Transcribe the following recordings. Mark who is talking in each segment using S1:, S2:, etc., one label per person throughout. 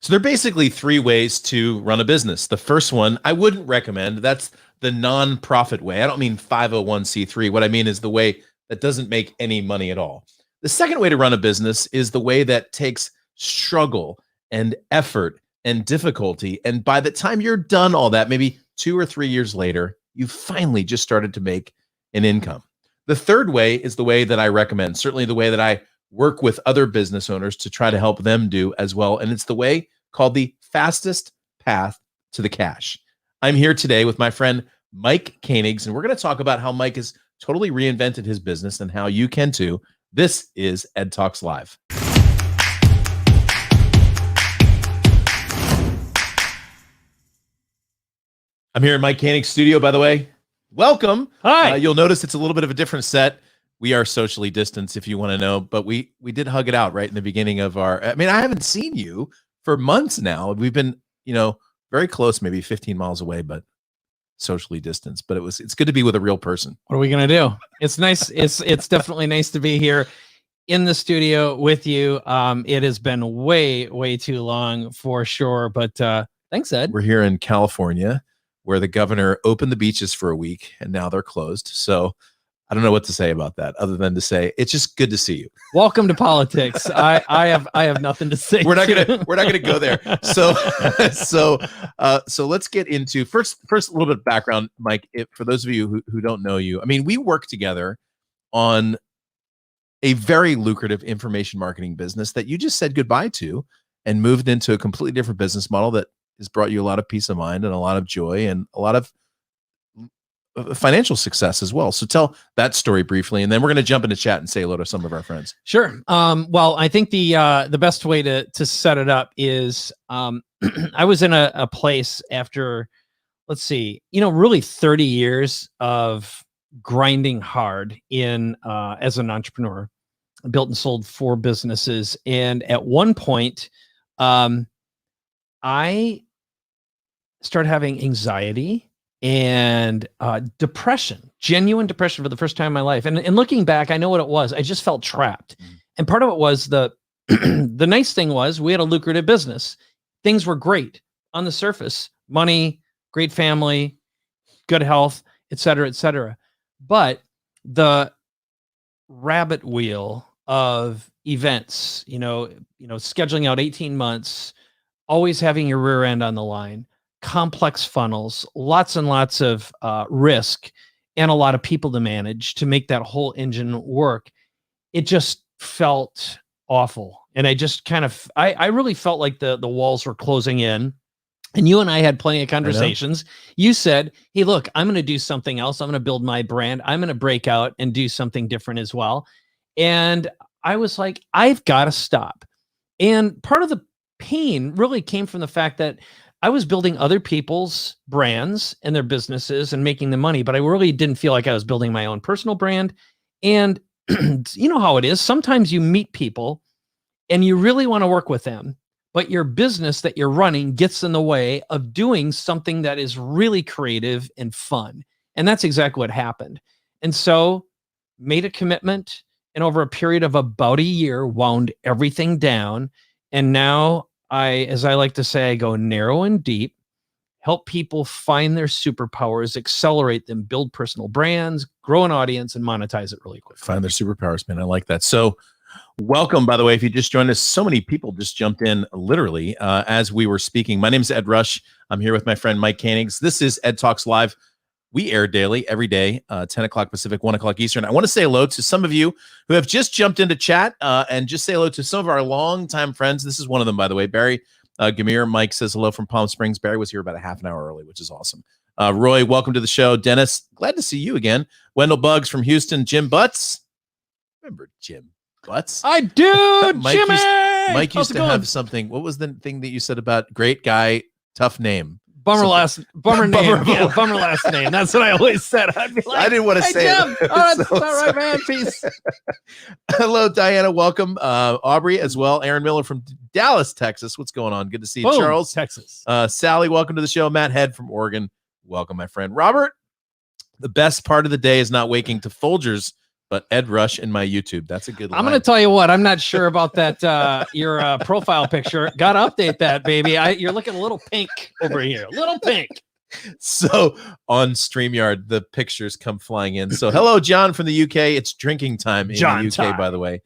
S1: So there are basically three ways to run a business. The first one I wouldn't recommend. That's the non-profit way. I don't mean 501c3. What I mean is the way that doesn't make any money at all. The second way to run a business is the way that takes struggle and effort and difficulty. And by the time you're done all that, maybe 2 or 3 years later, you finally just started to make an income. The third way is the way that I recommend, certainly the way that I work with other business owners to try to help them do as well. And it's the way called the fastest path to the cash. I'm here today with my friend, Mike Koenigs, and we're going to talk about how Mike has totally reinvented his business and how you can too. This is EdTalks Live. I'm here in Mike Koenigs' studio, by the way. Welcome.
S2: Hi.
S1: You'll notice it's a little bit of a different set. We are socially distanced, if you want to know, but we did hug it out right in the beginning of our, I haven't seen you for months now. We've been, very close, maybe 15 miles away, but socially distanced. But it's good to be with a real person.
S2: What are we going to do? It's nice. It's definitely nice to be here in the studio with you. It has been way too long for sure, but thanks, Ed.
S1: We're here in California, where the governor opened the beaches for a week and now they're closed. So I don't know what to say about that other than to say it's just good to see you.
S2: Welcome to politics. I have nothing to say.
S1: We're not gonna go there. So let's get into first a little bit of background, Mike. For those of you who don't know you, we work together on a very lucrative information marketing business that you just said goodbye to and moved into a completely different business model that has brought you a lot of peace of mind and a lot of joy and a lot of financial success as well. So tell that story briefly, and then we're going to jump into chat and say hello to some of our friends.
S2: Sure. Well, I think the best way to set it up is I was in a place after, let's see, really 30 years of grinding hard in as an entrepreneur. I built and sold 4 businesses, and at one point, I started having anxiety and depression, genuine depression for the first time in my life. And looking back, I know what it was. I just felt trapped. And part of it was the nice thing was we had a lucrative business. Things were great on the surface, money, great family, good health, et cetera, et cetera. But the rabbit wheel of events, scheduling out 18 months, always having your rear end on the line, complex funnels, lots and lots of risk, and a lot of people to manage to make that whole engine work. It just felt awful. And I just I really felt like the walls were closing in. And you and I had plenty of conversations. You said, hey, look, I'm going to do something else. I'm going to build my brand. I'm going to break out and do something different as well. And I was like, I've got to stop. And part of the pain really came from the fact that I was building other people's brands and their businesses and making the money, but I really didn't feel like I was building my own personal brand. And you know how it is. Sometimes you meet people and you really want to work with them, but your business that you're running gets in the way of doing something that is really creative and fun. And that's exactly what happened. And so made a commitment, and over a period of about a year, wound everything down. And now as I like to say, I go narrow and deep, help people find their superpowers, accelerate them, build personal brands, grow an audience, and monetize it really quick.
S1: Find their superpowers, man. I like that. So welcome, by the way, if you just joined us. So many people just jumped in literally as we were speaking. My name is Ed Rush. I'm here with my friend Mike Koenigs. This is EdTalks Live. We air daily, every day, 10 o'clock Pacific, 1 o'clock Eastern. I want to say hello to some of you who have just jumped into chat and just say hello to some of our longtime friends. This is one of them, by the way. Barry Gamir, Mike says hello from Palm Springs. Barry was here about a half an hour early, which is awesome. Roy, welcome to the show. Dennis, glad to see you again. Wendell Buggs from Houston. Jim Butts. Remember Jim Butts?
S2: I do, Jimmy!
S1: Mike used to have something. What was the thing that you said about great guy, tough name?
S2: Bummer last name. Yeah, bummer last name. That's what I always said. I'd be like,
S1: I didn't want to say
S2: Jim.
S1: it.
S2: Oh, that's not right, man. Peace.
S1: Hello, Diana. Welcome. Aubrey as well. Aaron Miller from Dallas, Texas. What's going on? Good to see you.
S2: Boom,
S1: Charles,
S2: Texas.
S1: Sally, welcome to the show. Matt Head from Oregon. Welcome, my friend. Robert, the best part of the day is not waking to Folgers, but Ed Rush in my YouTube. That's a good line.
S2: I'm going to tell you what, I'm not sure about that. Your profile picture. Got to update that, baby. You're looking a little pink over here. A little pink.
S1: So on StreamYard, the pictures come flying in. So hello, John from the UK. It's drinking time in the UK, by the way.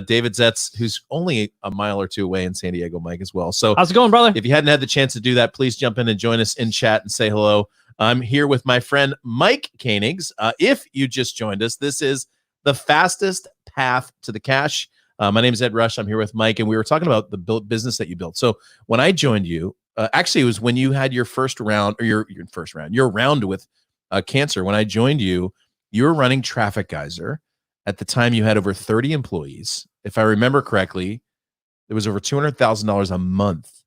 S1: David Zetz, who's only a mile or two away in San Diego, Mike, as well. So
S2: how's it going, brother?
S1: If you hadn't had the chance to do that, please jump in and join us in chat and say hello. I'm here with my friend Mike Koenigs. If you just joined us, this is the fastest path to the cash. My name is Ed Rush. I'm here with Mike, and we were talking about the business that you built. So when I joined you, actually, it was when you had your first round, or your round with cancer. When I joined you, you were running Traffic Geyser. At the time, you had over 30 employees. If I remember correctly, it was over $200,000 a month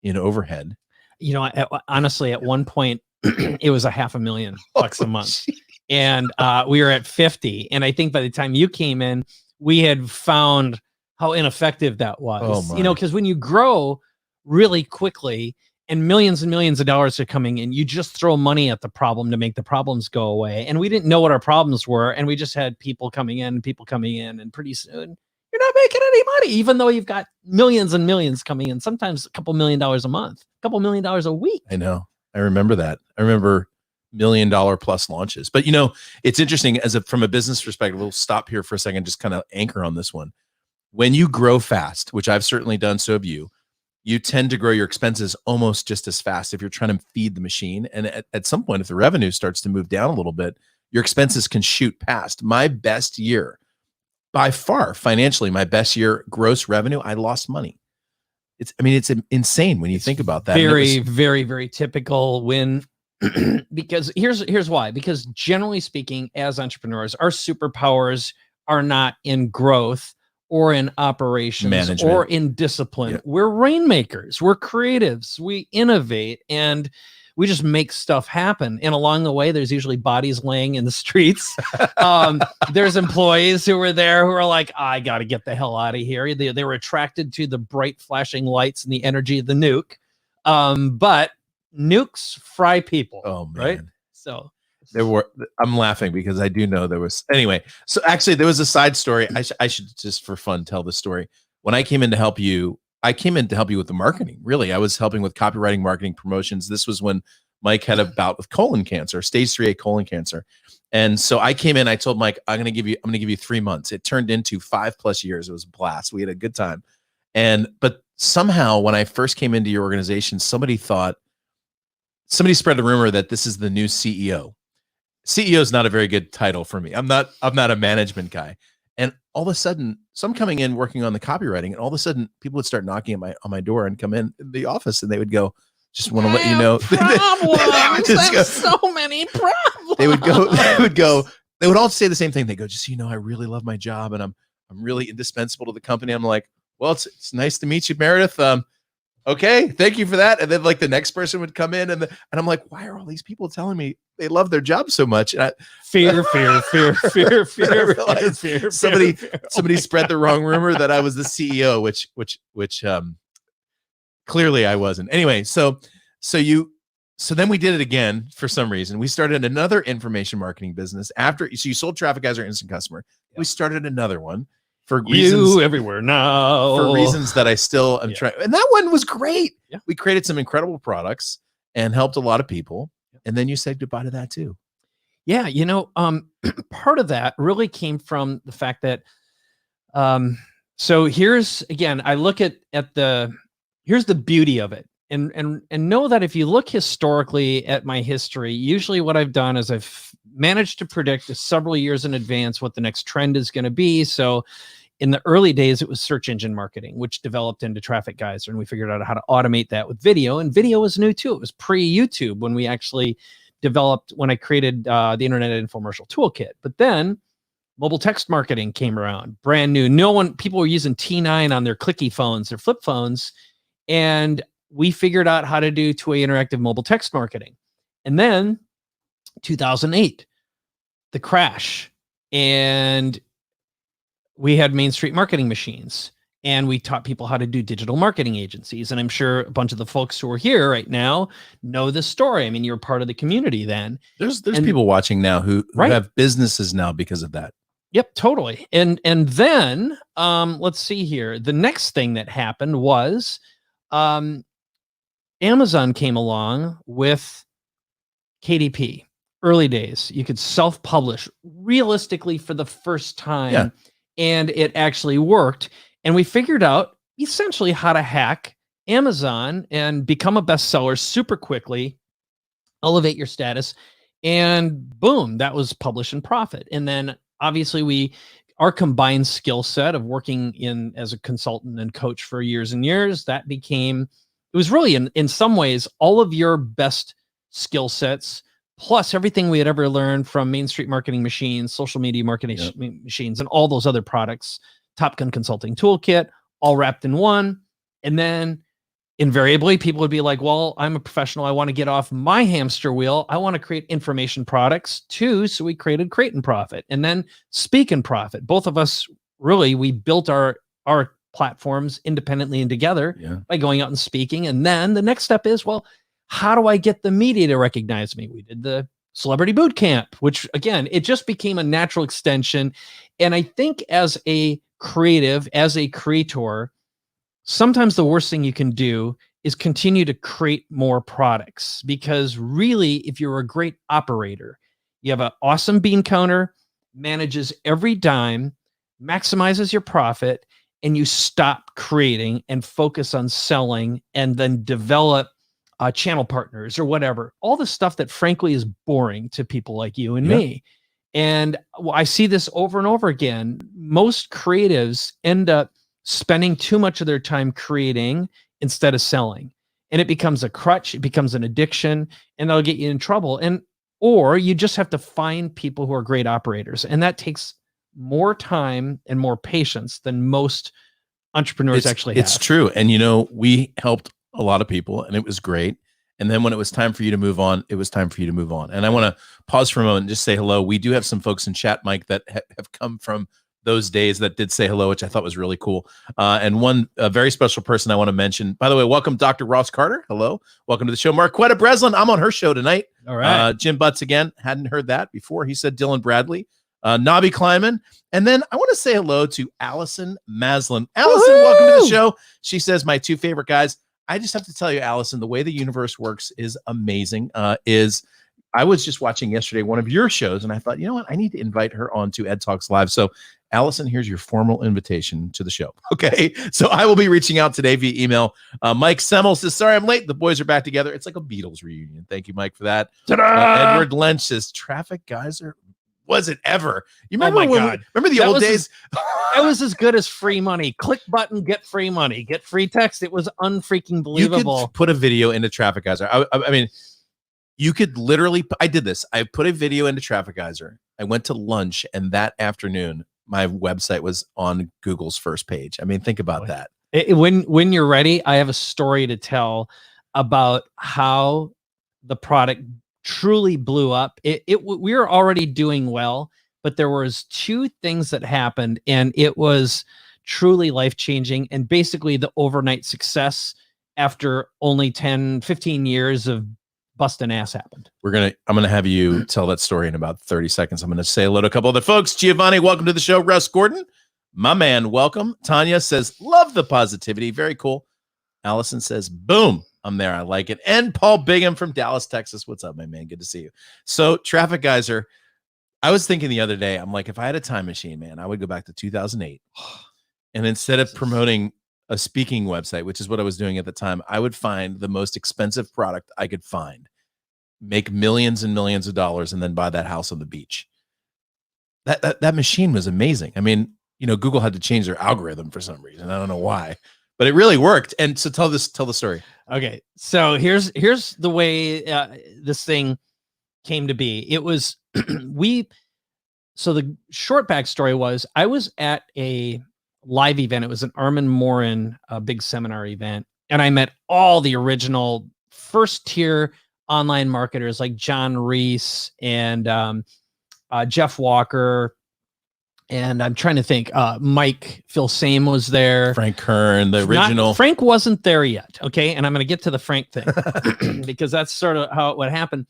S1: in overhead.
S2: You know, honestly, at one point, it was $500,000 a month. And we were at 50. And I think by the time you came in, we had found how ineffective that was. You know, because when you grow really quickly and millions of dollars are coming in, you just throw money at the problem to make the problems go away. And we didn't know what our problems were. And we just had people coming in. And pretty soon you're not making any money, even though you've got millions and millions coming in, sometimes a couple $1 million a month, a couple $1 million a week.
S1: I know. I remember that. I remember $1 million plus launches. But, you know, it's interesting from a business perspective. We'll stop here for a second, just kind of anchor on this one. When you grow fast, which I've certainly done, so have you, you tend to grow your expenses almost just as fast if you're trying to feed the machine. And at some point, if the revenue starts to move down a little bit, your expenses can shoot past. My best year, by far, financially, my best year, gross revenue, I lost money. It's insane when you think about that.
S2: Very typical when, because here's why. Because generally speaking, as entrepreneurs, our superpowers are not in growth or in operations management, or in discipline. Yeah. We're rainmakers, we're creatives, we innovate, and we just make stuff happen. And along the way, there's usually bodies laying in the streets. There's employees who were there who are like, I got to get the hell out of here. They were attracted to the bright flashing lights and the energy of the nuke. But nukes fry people.
S1: Oh, man.
S2: Right? So
S1: I'm laughing because I do know there was, anyway. So actually there was a side story. I should just for fun tell the story. When I came in to help you, with the marketing. Really, I was helping with copywriting, marketing, promotions. This was when Mike had a bout with colon cancer, stage 3A colon cancer. And so I came in, I told Mike, I'm going to give you 3 months. It turned into 5+ years. It was a blast. We had a good time. But somehow when I first came into your organization, somebody spread the rumor that this is the new CEO. CEO is not a very good title for me. I'm not a management guy. And all of a sudden, so I'm coming in working on the copywriting, and all of a sudden people would start knocking on my door and come in the office, and they would go, just want to let you know.
S2: So many problems.
S1: They would all say the same thing. They go, just so you know, I really love my job and I'm really indispensable to the company. I'm like, well, it's nice to meet you, Meredith. Okay, thank you for that. And then like the next person would come in and I'm like, why are all these people telling me they love their job so much? And
S2: fear.
S1: Somebody spread the wrong rumor that I was the CEO, which clearly I wasn't. Anyway, so then we did it again for some reason. We started another information marketing business so you sold Traffic Geyser Instant Customer. Yep. We started another one. For reasons,
S2: you everywhere now.
S1: For reasons that I still am trying. And that one was great. Yeah. We created some incredible products and helped a lot of people. And then you said goodbye to that too.
S2: Yeah. You know, part of that really came from the fact that, so here's, again, I look at here's the beauty of it. And know that if you look historically at my history, usually what I've done is I've managed to predict several years in advance what the next trend is going to be. So in the early days, it was search engine marketing, which developed into Traffic Geyser, and we figured out how to automate that with video. And video was new too. It was pre-YouTube when we actually when I created the Internet Infomercial Toolkit. But then mobile text marketing came around, brand new. People were using T9 on their clicky phones, their flip phones, and we figured out how to do two-way interactive mobile text marketing. And then 2008, the crash, and we had Main Street marketing machines, and we taught people how to do digital marketing agencies. And I'm sure a bunch of the folks who are here right now know this story. I mean, you're part of the community then.
S1: There's people watching now who have businesses now because of that.
S2: Yep, totally. And then let's see here. The next thing that happened was Amazon came along with KDP. Early days, you could self-publish realistically for the first time, and it actually worked. And we figured out essentially how to hack Amazon and become a bestseller super quickly, elevate your status, and boom, that was publish and profit. And then obviously our combined skill set of working in as a consultant and coach for years and years, that became, it was really in some ways all of your best skill sets plus everything we had ever learned from Main Street Marketing Machines, social media marketing machines, and all those other products, Top Gun Consulting Toolkit, all wrapped in one. And then invariably people would be like, well, I'm a professional. I want to get off my hamster wheel. I want to create information products too. So we created Create and Profit and then Speak and Profit. Both of us really, we built our platforms independently and together by going out and speaking. And then the next step is, well, how do I get the media to recognize me? We did the Celebrity Boot Camp, which again, it just became a natural extension. And I think as a creative, as a creator, sometimes the worst thing you can do is continue to create more products, because really, if you're a great operator, you have an awesome bean counter, manages every dime, maximizes your profit, and you stop creating and focus on selling and then develop channel partners or whatever, all the stuff that frankly is boring to people like you and me. And I see this over and over again. Most creatives end up spending too much of their time creating instead of selling. And it becomes a crutch, it becomes an addiction, and that'll get you in trouble. Or you just have to find people who are great operators. And that takes more time and more patience than most entrepreneurs actually have.
S1: It's true. And we helped a lot of people and it was great. And then when it was time for you to move on, it was time for you to move on. And I want to pause for a moment and just say hello. We do have some folks in chat, Mike, that have come from those days that did say hello, which I thought was really cool. And one very special person I want to mention, by the way, welcome Dr. Ross Carter. Hello. Welcome to the show. Marquetta Breslin. I'm on her show tonight.
S2: All right.
S1: Jim Butts again. Hadn't heard that before. He said Dylan Bradley, Nobby Kleiman. And then I want to say hello to Allison Maslin. Allison, welcome to the show. She says, my two favorite guys. I just have to tell you, Allison, the way the universe works is amazing. I was just watching yesterday one of your shows, and I thought, you know what? I need to invite her on to EdTalks Live. So, Allison, here's your formal invitation to the show. Okay, so I will be reaching out today via email. Mike Semmel says, sorry, I'm late. The boys are back together. It's like a Beatles reunion. Thank you, Mike, for that. Edward Lynch says, traffic geyser. Was it ever? You remember?
S2: Oh my God.
S1: Remember the old days?
S2: That was as good as free money. Click button, get free money, get free text. It was unfreaking believable.
S1: You could put a video into Traffic Geyser. I mean, you could literally. I did this. I put a video into Traffic Geyser. I went to lunch, and that afternoon, my website was on Google's first page. I mean, think about that.
S2: When you're ready, I have a story to tell about how the product truly blew up. We were already doing well, but there was two things that happened, and it was truly life-changing and basically the overnight success after only 10, 15 years of busting ass happened. I'm gonna have you tell that story in about 30 seconds. I'm gonna say hello to a couple other folks. Giovanni, welcome to the show. Russ Gordon, my man, welcome. Tanya says, love the positivity. Very cool. Allison says, boom. I'm there. I like it. And Paul Bigham from Dallas, Texas. What's up, my man? Good to see you. So Traffic Geyser, I was thinking the other day, I'm like, if I had a time machine, man, I would go back to 2008. And instead of promoting a speaking website, which is what I was doing at the time, I would find the most expensive product I could find, make millions and millions of dollars, and then buy that house on the beach. That machine was amazing. I mean, Google had to change their algorithm for some reason. I don't know why, but it really worked. And so tell the story. Okay. So here's the way this thing came to be. It was, so the short backstory was I was at a live event. It was an Armin Morin big seminar event. And I met all the original first tier online marketers like John Reese and Jeff Walker. And I'm trying to think, Mike Filsame was there.
S1: Frank Kern, the original.
S2: Frank wasn't there yet. Okay. And I'm going to get to the Frank thing because that's sort of how it would happen.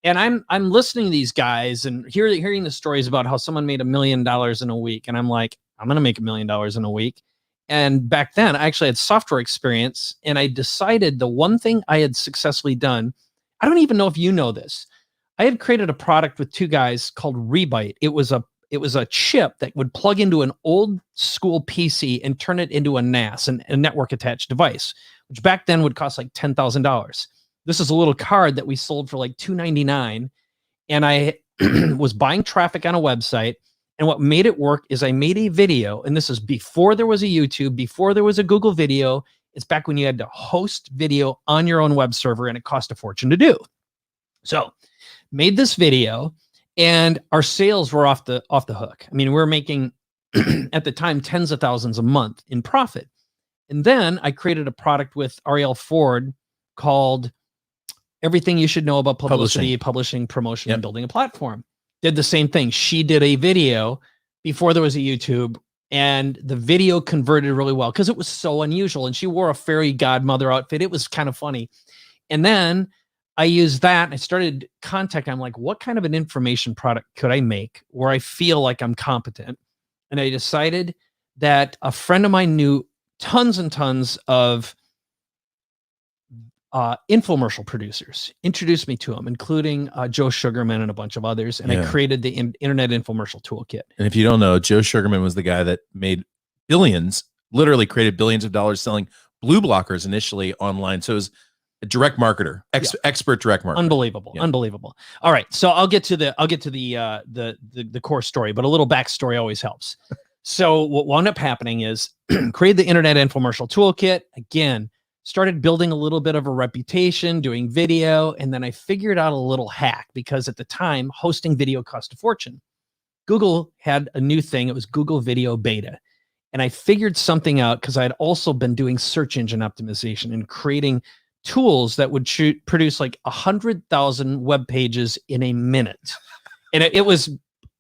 S2: And I'm listening to these guys and hearing the stories about how someone made $1 million in a week. And I'm like, I'm going to make $1 million in a week. And back then I actually had software experience, and I decided the one thing I had successfully done, I don't even know if you know this. I had created a product with two guys called Rebyte. It was a chip that would plug into an old school PC and turn it into a NAS, a network attached device, which back then would cost like $10,000. This is a little card that we sold for like $299. And I was buying traffic on a website. And what made it work is I made a video. And this is before there was a YouTube, before there was a Google video. It's back when you had to host video on your own web server, and it cost a fortune to do. So made this video, and our sales were off the hook. I mean, we were making at the time tens of thousands a month in profit. And then I created a product with Ariel Ford called Everything You Should Know About Publicity, Publishing, Promotion, and Building a Platform. Did the same thing. She did a video before there was a YouTube, and the video converted really well because it was so unusual. And she wore a fairy godmother outfit. It was kind of funny. And then I used that and I started contacting. I'm like, what kind of an information product could I make where I feel like I'm competent? And I decided that a friend of mine knew tons and tons of infomercial producers, introduced me to them, including Joe Sugarman and a bunch of others. And I created the Internet Infomercial Toolkit.
S1: And if you don't know, Joe Sugarman was the guy that made billions, literally created billions of dollars selling blue blockers initially online. So it was a direct marketer, expert direct marketer.
S2: Unbelievable. Unbelievable. All right. So I'll get to the core story, but a little backstory always helps. So what wound up happening is create the Internet Infomercial Toolkit. Again, started building a little bit of a reputation, doing video. And then I figured out a little hack, because at the time, hosting video cost a fortune. Google had a new thing. It was Google Video Beta. And I figured something out because I had also been doing search engine optimization and creating tools that would produce like 100,000 web pages in a minute. And it was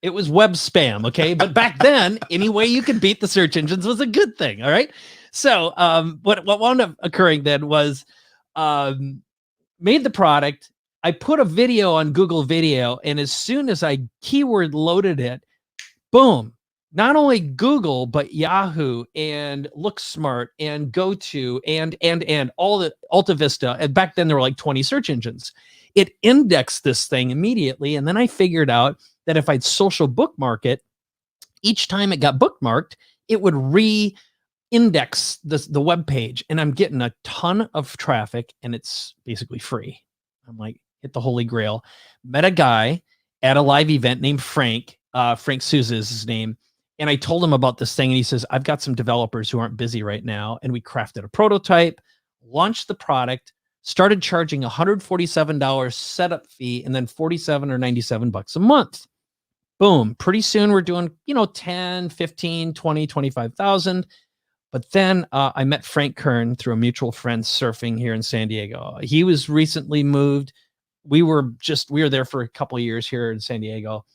S2: web spam. Okay. But back then, any way you could beat the search engines was a good thing. All right. So what wound up occurring then was made the product. I put a video on Google Video, and as soon as I keyword loaded it, boom, not only Google, but Yahoo and LookSmart and GoTo and all the Alta Vista. And back then there were like 20 search engines. It indexed this thing immediately. And then I figured out that if I'd social bookmark it, each time it got bookmarked, it would index the web page, and I'm getting a ton of traffic, and it's basically free. I'm like, hit the holy grail. Met a guy at a live event named Frank. Frank Souza is his name. And I told him about this thing, and he says, I've got some developers who aren't busy right now. And we crafted a prototype, launched the product, started charging $147 setup fee, and then $47 or $97 a month. Boom. Pretty soon we're doing, 10, 15, 20, 25,000. But then I met Frank Kern through a mutual friend surfing here in San Diego. He was recently moved. We were there for a couple of years here in San Diego,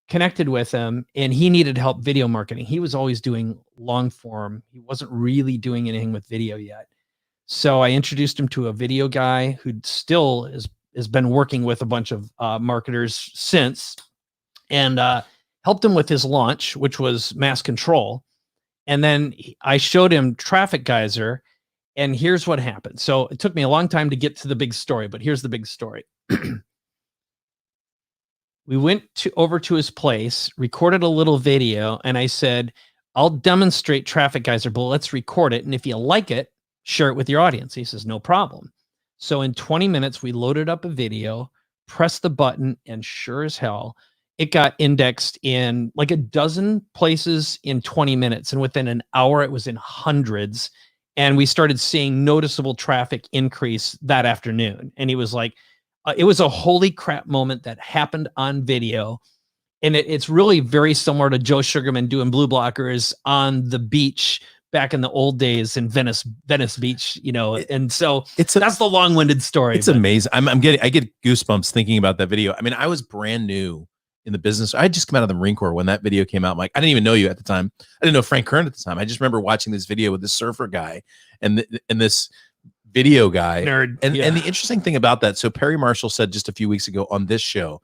S2: connected with him, and he needed help video marketing. He was always doing long form. He wasn't really doing anything with video yet. So I introduced him to a video guy who still has been working with a bunch of marketers since, and helped him with his launch, which was Mass Control. And then I showed him Traffic Geyser, and here's what happened. So it took me a long time to get to the big story, but here's the big story. We went over to his place, recorded a little video, and I said, I'll demonstrate Traffic Geyser, but let's record it. And if you like it, share it with your audience. He says, no problem. So in 20 minutes, we loaded up a video, pressed the button, and sure as hell, it got indexed in like a dozen places in 20 minutes. And within an hour, it was in hundreds. And we started seeing noticeable traffic increase that afternoon. And he was like, it was a holy crap moment that happened on video. And it's really very similar to Joe Sugarman doing blue blockers on the beach back in the old days in Venice Beach, and so that's the long-winded story.
S1: It's amazing. I get goosebumps thinking about that video. I mean, I was brand new in the business. I had just come out of the Marine Corps when that video came out. I'm like, I didn't even know you at the time. I didn't know Frank Kern at the time. I just remember watching this video with this surfer guy and this video guy.
S2: Nerd.
S1: And the interesting thing about that, so Perry Marshall said just a few weeks ago on this show,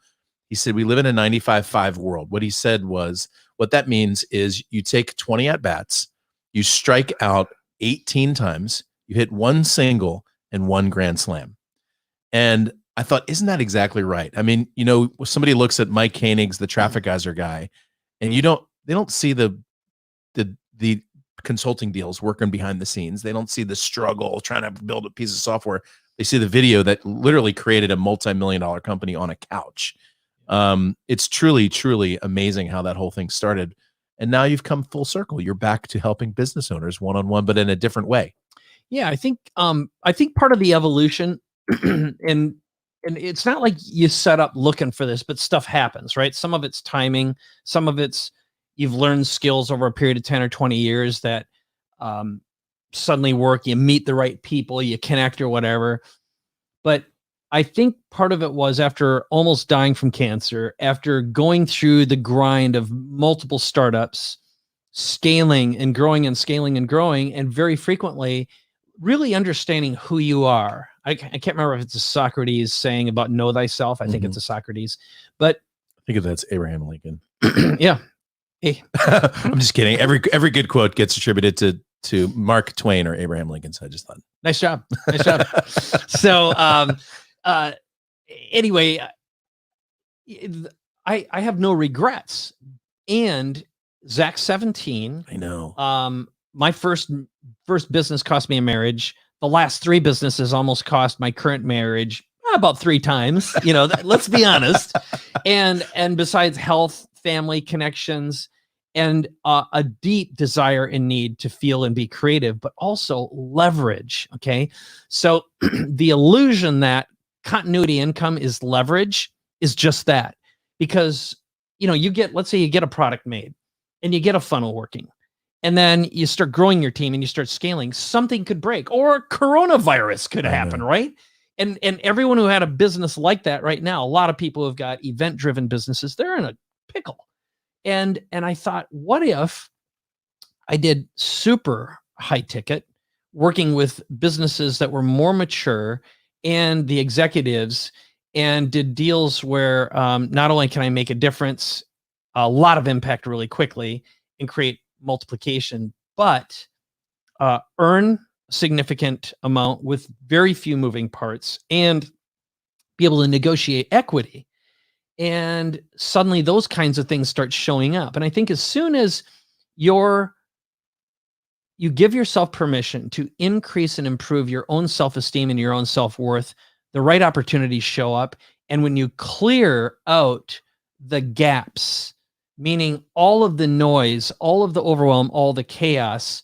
S1: he said, we live in a 95-5 world. What he said was, what that means is you take 20 at-bats, you strike out 18 times, you hit one single and one grand slam. And I thought, isn't that exactly right? I mean, you know, somebody looks at Mike Koenigs, the Traffic-Geyser guy, and they don't see the consulting deals working behind the scenes. They don't see the struggle trying to build a piece of software. They see the video that literally created a multi-million-dollar company on a couch. It's truly, truly amazing how that whole thing started. And now you've come full circle. You're back to helping business owners one-on-one, but in a different way.
S2: Yeah, I think part of the evolution and it's not like you set up looking for this, but stuff happens, right? Some of it's timing, some of it's you've learned skills over a period of 10 or 20 years that suddenly work, you meet the right people, you connect or whatever. But I think part of it was after almost dying from cancer, after going through the grind of multiple startups, scaling and growing and scaling and growing, and very frequently really understanding who you are. I can't remember if it's a Socrates saying about know thyself. I think it's a Socrates, but
S1: I think that's Abraham Lincoln.
S2: Yeah. Hey.
S1: I'm just kidding. Every good quote gets attributed to Mark Twain or Abraham Lincoln. So I just thought,
S2: nice job. So, anyway, I have no regrets. And Zach 17.
S1: I know.
S2: My first business cost me a marriage. The last 3 businesses almost cost my current marriage about 3 times. You know, let's be honest. And besides health, family connections, and a deep desire and need to feel and be creative, but also leverage. Okay. So the illusion that continuity income is leverage is just that, because, you know, let's say you get a product made and you get a funnel working, and then you start growing your team and you start scaling, something could break, or coronavirus could happen. Right. And everyone who had a business like that right now, a lot of people who've got event driven businesses, they're in a pickle. And I thought, what if I did super high ticket, working with businesses that were more mature and the executives, and did deals where not only can I make a difference, a lot of impact really quickly and create multiplication, but earn a significant amount with very few moving parts and be able to negotiate equity. And suddenly those kinds of things start showing up. And I think as soon as you give yourself permission to increase and improve your own self-esteem and your own self-worth, the right opportunities show up. And when you clear out the gaps, meaning all of the noise, all of the overwhelm, all the chaos,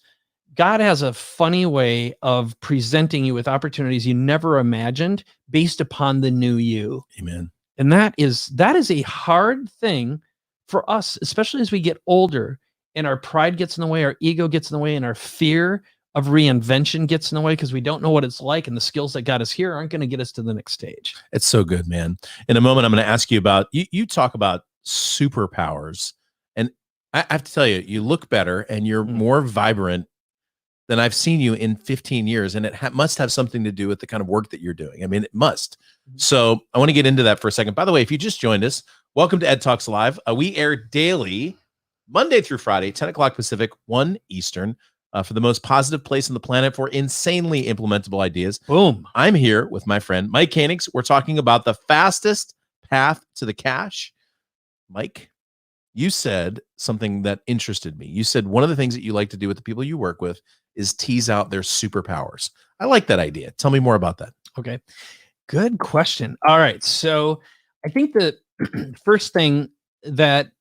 S2: God has a funny way of presenting you with opportunities you never imagined based upon the new you.
S1: Amen.
S2: And that is a hard thing for us, especially as we get older and our pride gets in the way, our ego gets in the way, and our fear of reinvention gets in the way because we don't know what it's like, and the skills that got us here aren't going to get us to the next stage.
S1: It's so good, man. In a moment, I'm going to ask you about, you talk about superpowers, and I have to tell you, you look better and you're more vibrant than I've seen you in 15 years. And it must have something to do with the kind of work that you're doing. I mean, it must. So I want to get into that for a second. By the way, if you just joined us, welcome to EdTalks Live. We air daily, Monday through Friday, 10 o'clock Pacific, 1 Eastern, for the most positive place on the planet for insanely implementable ideas.
S2: Boom.
S1: I'm here with my friend, Mike Koenigs. We're talking about the fastest path to the cash. Mike, you said something that interested me. You said one of the things that you like to do with the people you work with is tease out their superpowers. I like that idea. Tell me more about that.
S2: Okay. Good question. All right. So I think the first thing that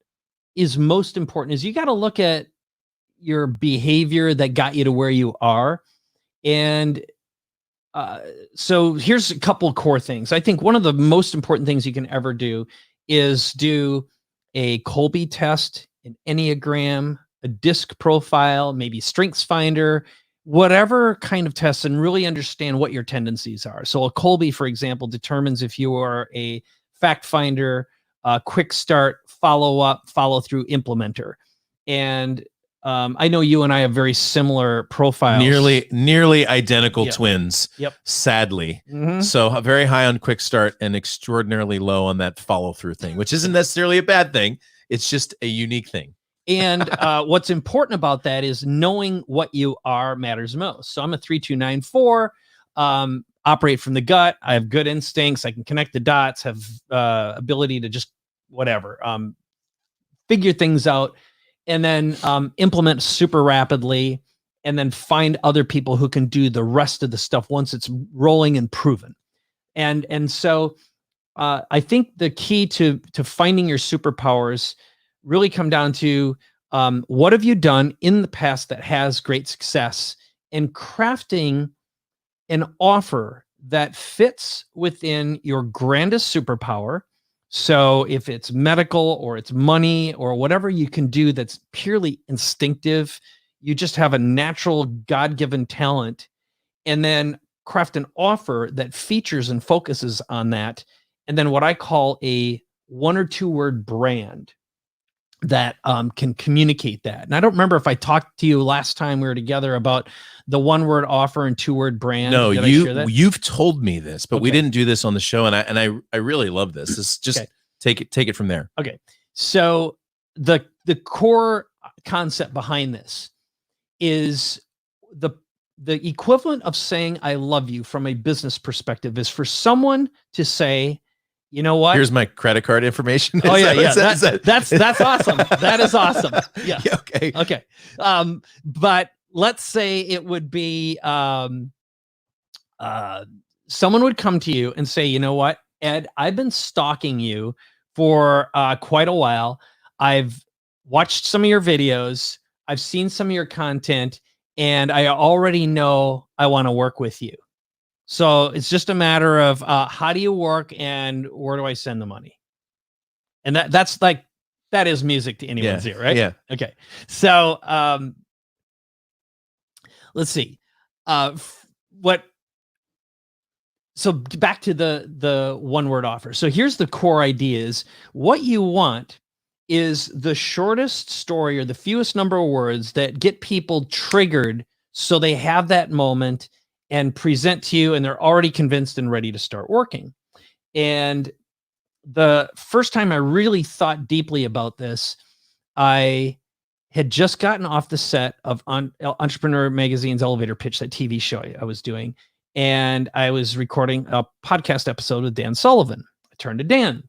S2: is most important is you got to look at your behavior that got you to where you are. And so here's a couple core things. I think one of the most important things you can ever do is do a Colby test, an Enneagram, a DISC profile, maybe Strengths Finder, whatever kind of tests, and really understand what your tendencies are. So a Colby, for example, determines if you are a fact finder, quick start, follow up, follow through implementer. And I know you and I have very similar profiles.
S1: Nearly identical
S2: Yep.
S1: twins.
S2: Yep.
S1: Sadly.
S2: Mhm.
S1: So very high on quick start and extraordinarily low on that follow through thing, which isn't necessarily a bad thing. It's just a unique thing.
S2: And what's important about that is knowing what you are matters most. So I'm a 3294, operate from the gut. I have good instincts. I can connect the dots, have ability to just whatever, figure things out, and then implement super rapidly, and then find other people who can do the rest of the stuff once it's rolling and proven. And so I think the key to finding your superpowers really come down to what have you done in the past that has great success, and crafting an offer that fits within your grandest superpower. So if it's medical or it's money or whatever you can do that's purely instinctive, you just have a natural God-given talent, and then craft an offer that features and focuses on that. And then what I call a 1 or 2 word brand that can communicate that. And I don't remember if I talked to you last time we were together about the 1 word offer and 2 word brand.
S1: No,
S2: Did I share that?
S1: you've told me this, but we
S2: Okay.
S1: didn't do this on the show, and I really love this. This just
S2: Okay.
S1: take it from there.
S2: Okay. So the core concept behind this is the equivalent of saying I love you from a business perspective is for someone to say, you know what?
S1: Here's my credit card information.
S2: Oh yeah, yeah.
S1: Is that-
S2: That's awesome. That is awesome. Yeah.
S1: Yeah, okay.
S2: Okay. But let's say it would be someone would come to you and say, you know what, Ed, I've been stalking you for quite a while. I've watched some of your videos. I've seen some of your content, and I already know I want to work with you. So it's just a matter of how do you work and where do I send the money? And that's like, that is music to anyone's ear, right?
S1: Yeah.
S2: Okay. So let's see. So back to the 1 word offer. So here's the core idea is what you want is the shortest story or the fewest number of words that get people triggered so they have that moment and present to you and they're already convinced and ready to start working. And the first time I really thought deeply about this, I had just gotten off the set of Entrepreneur Magazine's elevator pitch, that TV show I was doing. And I was recording a podcast episode with Dan Sullivan. I turned to Dan.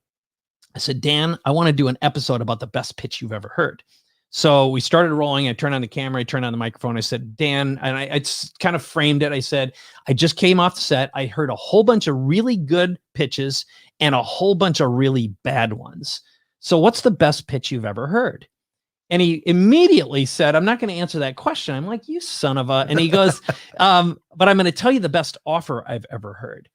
S2: I said, Dan, I want to do an episode about the best pitch you've ever heard. So we started rolling. I turned on the camera. I turned on the microphone. I said, Dan, and I kind of framed it. I said, I just came off the set. I heard a whole bunch of really good pitches and a whole bunch of really bad ones. So what's the best pitch you've ever heard? And he immediately said, I'm not going to answer that question. I'm like, you son of a, and he goes, but I'm going to tell you the best offer I've ever heard.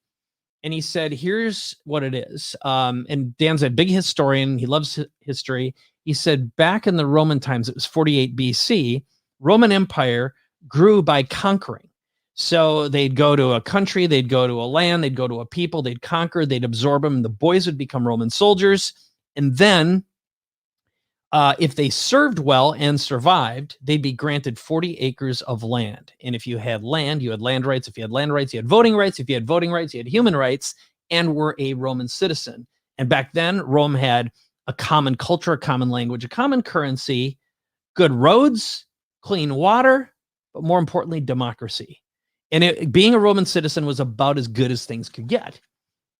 S2: And he said, here's what it is. And Dan's a big historian. He loves history. He said, back in the Roman times, it was 48 BC, Roman Empire grew by conquering. So they'd go to a country, they'd go to a land, they'd go to a people, they'd conquer, they'd absorb them. The boys would become Roman soldiers. And then if they served well and survived, they'd be granted 40 acres of land. And if you had land, you had land rights. If you had land rights, you had voting rights. If you had voting rights, you had human rights and were a Roman citizen. And back then, Rome had a common culture, a common language, a common currency, good roads, clean water, but more importantly, democracy. And being a Roman citizen was about as good as things could get.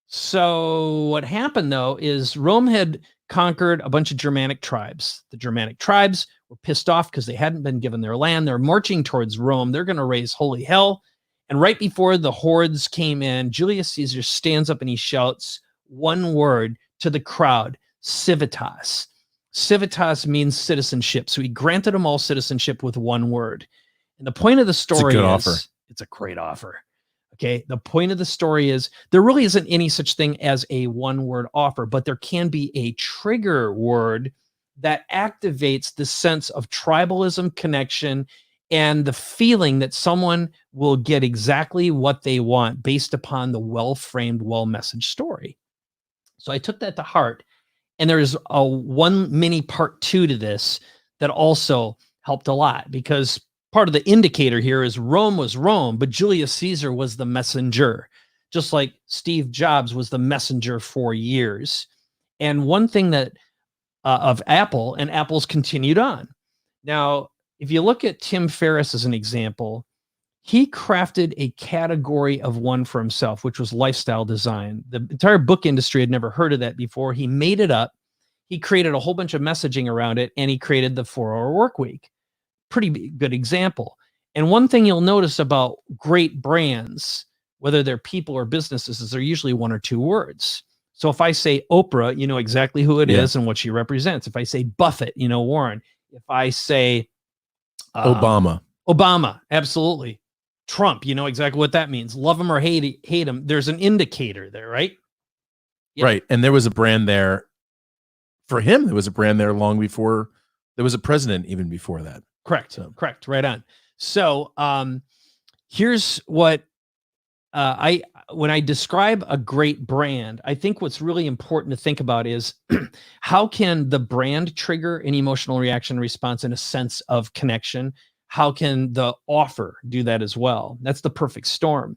S2: So what happened, though, is Rome had conquered a bunch of Germanic tribes. The Germanic tribes were pissed off because they hadn't been given their land. They're marching towards Rome. They're going to raise holy hell. And right before the hordes came in, Julius Caesar stands up and he shouts one word to the crowd, civitas. Civitas means citizenship. So he granted them all citizenship with one word. And the point of the story is, it's a great offer. Okay. The point of the story is there really isn't any such thing as a one word offer, but there can be a trigger word that activates the sense of tribalism, connection, and the feeling that someone will get exactly what they want based upon the well-framed, well-messaged story. So I took that to heart. And there is a one mini part 2 to this that also helped a lot, because part of the indicator here is Rome was Rome, but Julius Caesar was the messenger, just like Steve Jobs was the messenger for years. And one thing that of Apple, and Apple's continued on. Now, if you look at Tim Ferriss as an example, he crafted a category of one for himself, which was lifestyle design. The entire book industry had never heard of that before. He made it up. He created a whole bunch of messaging around it, and he created the 4-hour work week. Pretty good example. And one thing you'll notice about great brands, whether they're people or businesses, is they're usually one or two words. So if I say Oprah, you know exactly who it is and what she represents. If I say Buffett, you know Warren. If I say
S1: Obama,
S2: absolutely. Trump, you know exactly what that means. Love him or hate him. There's an indicator there, right? Yep.
S1: Right. And there was a brand there for him. There was a brand there long before there was a president, even before that.
S2: Correct. Correct. Right on. So here's what when I describe a great brand, I think what's really important to think about is how can the brand trigger an emotional reaction response and a sense of connection? How can the offer do that as well? That's the perfect storm.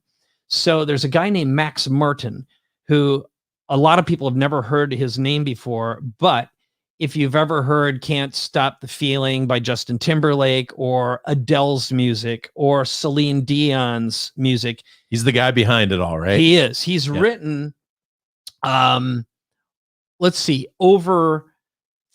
S2: So there's a guy named Max Martin, who a lot of people have never heard his name before, but if you've ever heard Can't Stop the Feeling by Justin Timberlake, or Adele's music, or Celine Dion's music.
S1: He's the guy behind it all, right?
S2: He is. He's written, let's see, over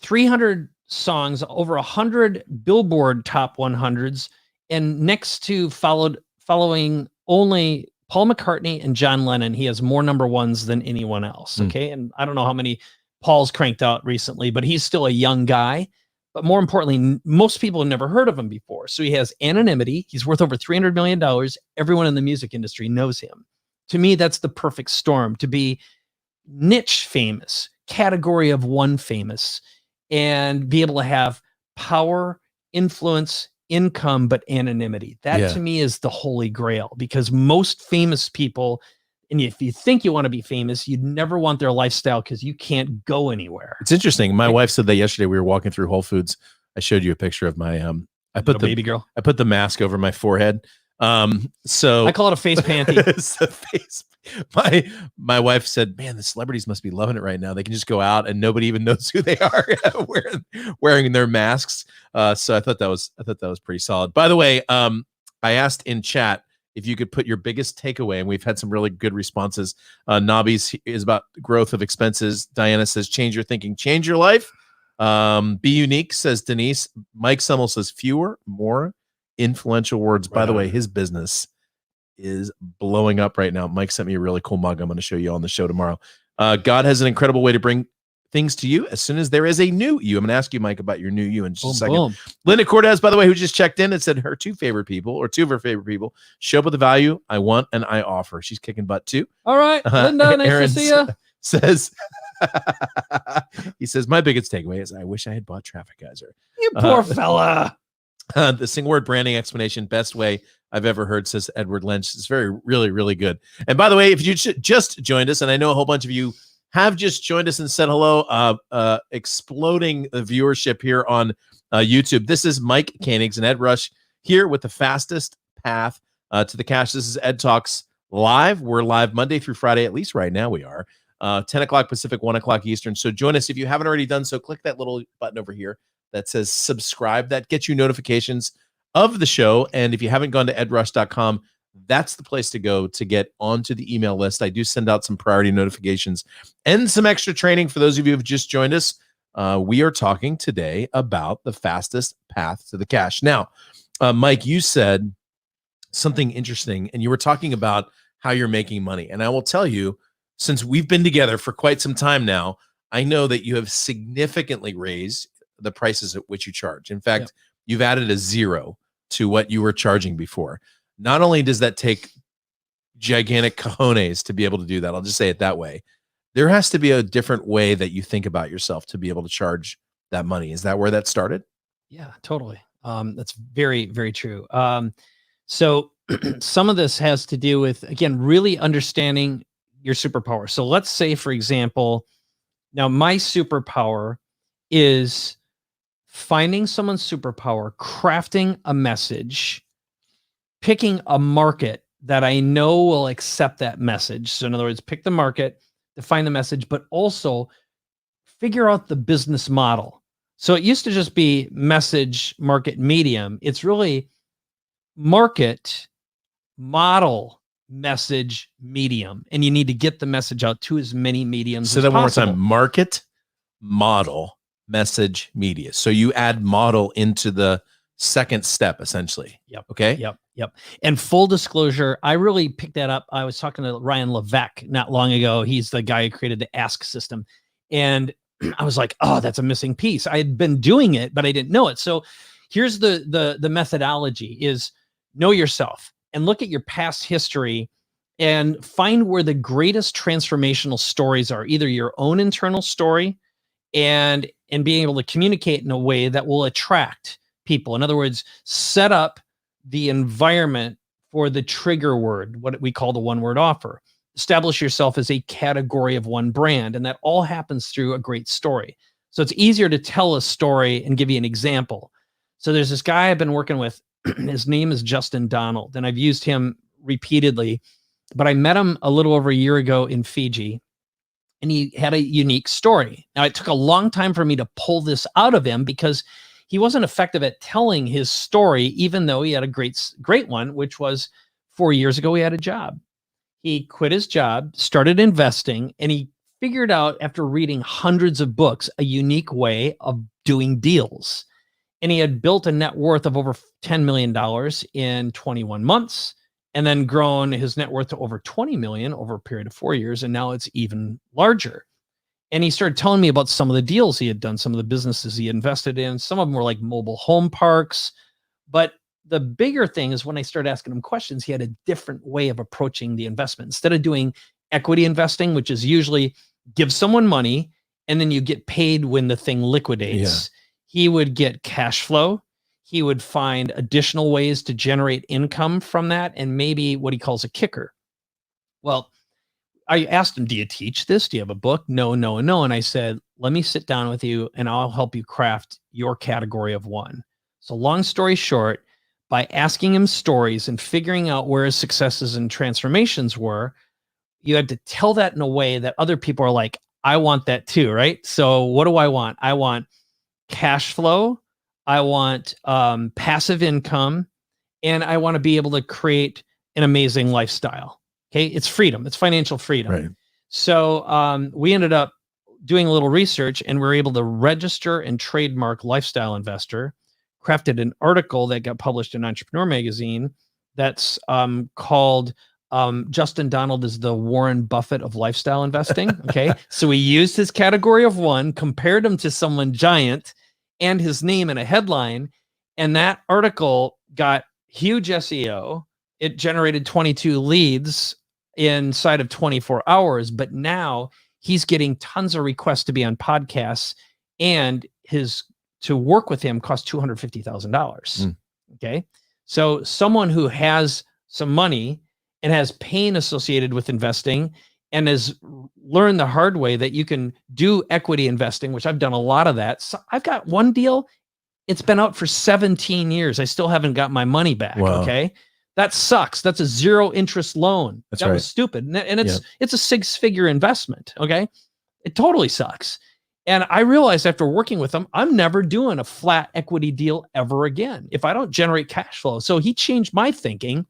S2: 300 songs, over 100 Billboard top 100s, and next to following only Paul McCartney and John Lennon, he has more number ones than anyone else. Okay. And I don't know how many Paul's cranked out recently, but he's still a young guy. But more importantly, most people have never heard of him before. So he has anonymity. He's worth over $300 million. Everyone in the music industry knows him. To me, that's the perfect storm, to be niche famous, category of one famous, and be able to have power, influence, income, but anonymity. That to me is the holy grail, because most famous people, and if you think you want to be famous, you'd never want their lifestyle because you can't go anywhere.
S1: It's interesting. My wife said that yesterday. We were walking through Whole Foods. I showed you a picture of my I put the
S2: baby girl.
S1: I put the mask over my forehead. So
S2: I call it a face panty.
S1: It's a face. My wife said, "Man, the celebrities must be loving it right now. They can just go out and nobody even knows who they are wearing their masks." So I thought that was pretty solid. By the way, I asked in chat if you could put your biggest takeaway, and we've had some really good responses. Nobby's is about growth of expenses. Diana says, change your thinking, change your life. Be unique, says Denise. Mike Summel says, fewer, more influential words. By the way, his business is blowing up right now. Mike sent me a really cool mug I'm going to show you on the show tomorrow. God has an incredible way to bring things to you as soon as there is a new you. I'm going to ask you, Mike, about your new you in just a second.
S2: Boom.
S1: Linda Cortez, by the way, who just checked in and said her two of her favorite people show up with the value I want and I offer. She's kicking butt too.
S2: All right, Linda, nice
S1: Aaron
S2: to see you.
S1: Says, he says, my biggest takeaway is I wish I had bought Traffic Geyser.
S2: You poor fella.
S1: The single word branding explanation, best way I've ever heard, says Edward Lynch. It's really, really good. And by the way, if you just joined us, and I know a whole bunch of you have just joined us and said hello, exploding the viewership here on YouTube. This is Mike Koenigs and Ed Rush here with the fastest path to the cash. This is EdTalks Live. We're live Monday through Friday, at least right now we are. 10 o'clock Pacific, 1 o'clock Eastern. So join us. If you haven't already done so, click that little button over here that says subscribe. That gets you notifications of the show. And if you haven't gone to edrush.com, that's the place to go to get onto the email list. I do send out some priority notifications and some extra training for those of you who have just joined us. We are talking today about the fastest path to the cash. Now, Mike, you said something interesting, and you were talking about how you're making money. And I will tell you, since we've been together for quite some time now, I know that you have significantly raised the prices at which you charge. In fact, you've added a zero to what you were charging before. Not only does that take gigantic cojones to be able to do that, I'll just say it that way. There has to be a different way that you think about yourself to be able to charge that money. Is that where that started?
S2: Yeah, totally. That's very, very true. So some of this has to do with, again, really understanding your superpower. So let's say, for example, now my superpower is finding someone's superpower, crafting a message, picking a market that I know will accept that message. So in other words, pick the market, define the message, but also figure out the business model. So it used to just be message, market, medium. It's really market, model, message, medium. And you need to get the message out to as many mediums as possible.
S1: So that one more time: market, model, message, media. So you add model into the second step, essentially.
S2: Yep.
S1: Okay.
S2: Yep. And full disclosure, I really picked that up. I was talking to Ryan Levesque not long ago. He's the guy who created the Ask system. And I was like, oh, that's a missing piece. I had been doing it, but I didn't know it. So here's the methodology: is know yourself and look at your past history and find where the greatest transformational stories are, either your own internal story and being able to communicate in a way that will attract people. In other words, set up the environment for the trigger word, what we call the one-word offer. Establish yourself as a category of one brand, and that all happens through a great story. So it's easier to tell a story and give you an example. So there's this guy I've been working with. His name is Justin Donald, and I've used him repeatedly, but I met him a little over a year ago in Fiji, and he had a unique story. Now, it took a long time for me to pull this out of him because he wasn't effective at telling his story, even though he had a great one, which was 4 years ago, he had a job. He quit his job, started investing, and he figured out, after reading hundreds of books, a unique way of doing deals. And he had built a net worth of over $10 million in 21 months, and then grown his net worth to over 20 million over a period of 4 years. And now it's even larger. And he started telling me about some of the deals he had done, some of the businesses he invested in. Some of them were like mobile home parks. But the bigger thing is when I started asking him questions, he had a different way of approaching the investment. Instead of doing equity investing, which is usually give someone money and then you get paid when the thing liquidates, he would get cash flow. He would find additional ways to generate income from that, and maybe what he calls a kicker. Well, I asked him, do you teach this? Do you have a book? No. And I said, let me sit down with you and I'll help you craft your category of one. So long story short, by asking him stories and figuring out where his successes and transformations were, you had to tell that in a way that other people are like, I want that too, right? So what do I want? I want cash flow. I want passive income, and I want to be able to create an amazing lifestyle. Okay. It's freedom. It's financial freedom.
S1: Right.
S2: So we ended up doing a little research, and we were able to register and trademark Lifestyle Investor, crafted an article that got published in Entrepreneur Magazine that's called Justin Donald is the Warren Buffett of lifestyle investing. Okay. So we used his category of one, compared him to someone giant, and his name in a headline. And that article got huge SEO. It generated 22 leads inside of 24 hours. But now he's getting tons of requests to be on podcasts, and to work with him costs $250,000. Okay. So someone who has some money and has pain associated with investing and has learned the hard way that you can do equity investing, which I've done a lot of that. So I've got one deal. It's been out for 17 years. I still haven't got my money back. Wow. Okay. That sucks. That's a zero interest loan. That was stupid. And it's a 6-figure investment. Okay. It totally sucks. And I realized after working with him, I'm never doing a flat equity deal ever again if I don't generate cash flow. So he changed my thinking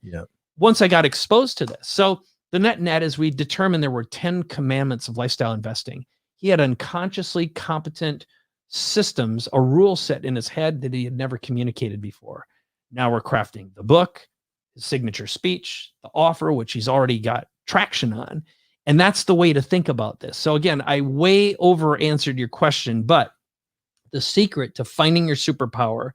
S2: once I got exposed to this. So the net is we determined there were 10 commandments of lifestyle investing. He had unconsciously competent systems, a rule set in his head that he had never communicated before. Now we're crafting the book, his signature speech, the offer, which he's already got traction on. And that's the way to think about this. So again, I way over answered your question, but the secret to finding your superpower,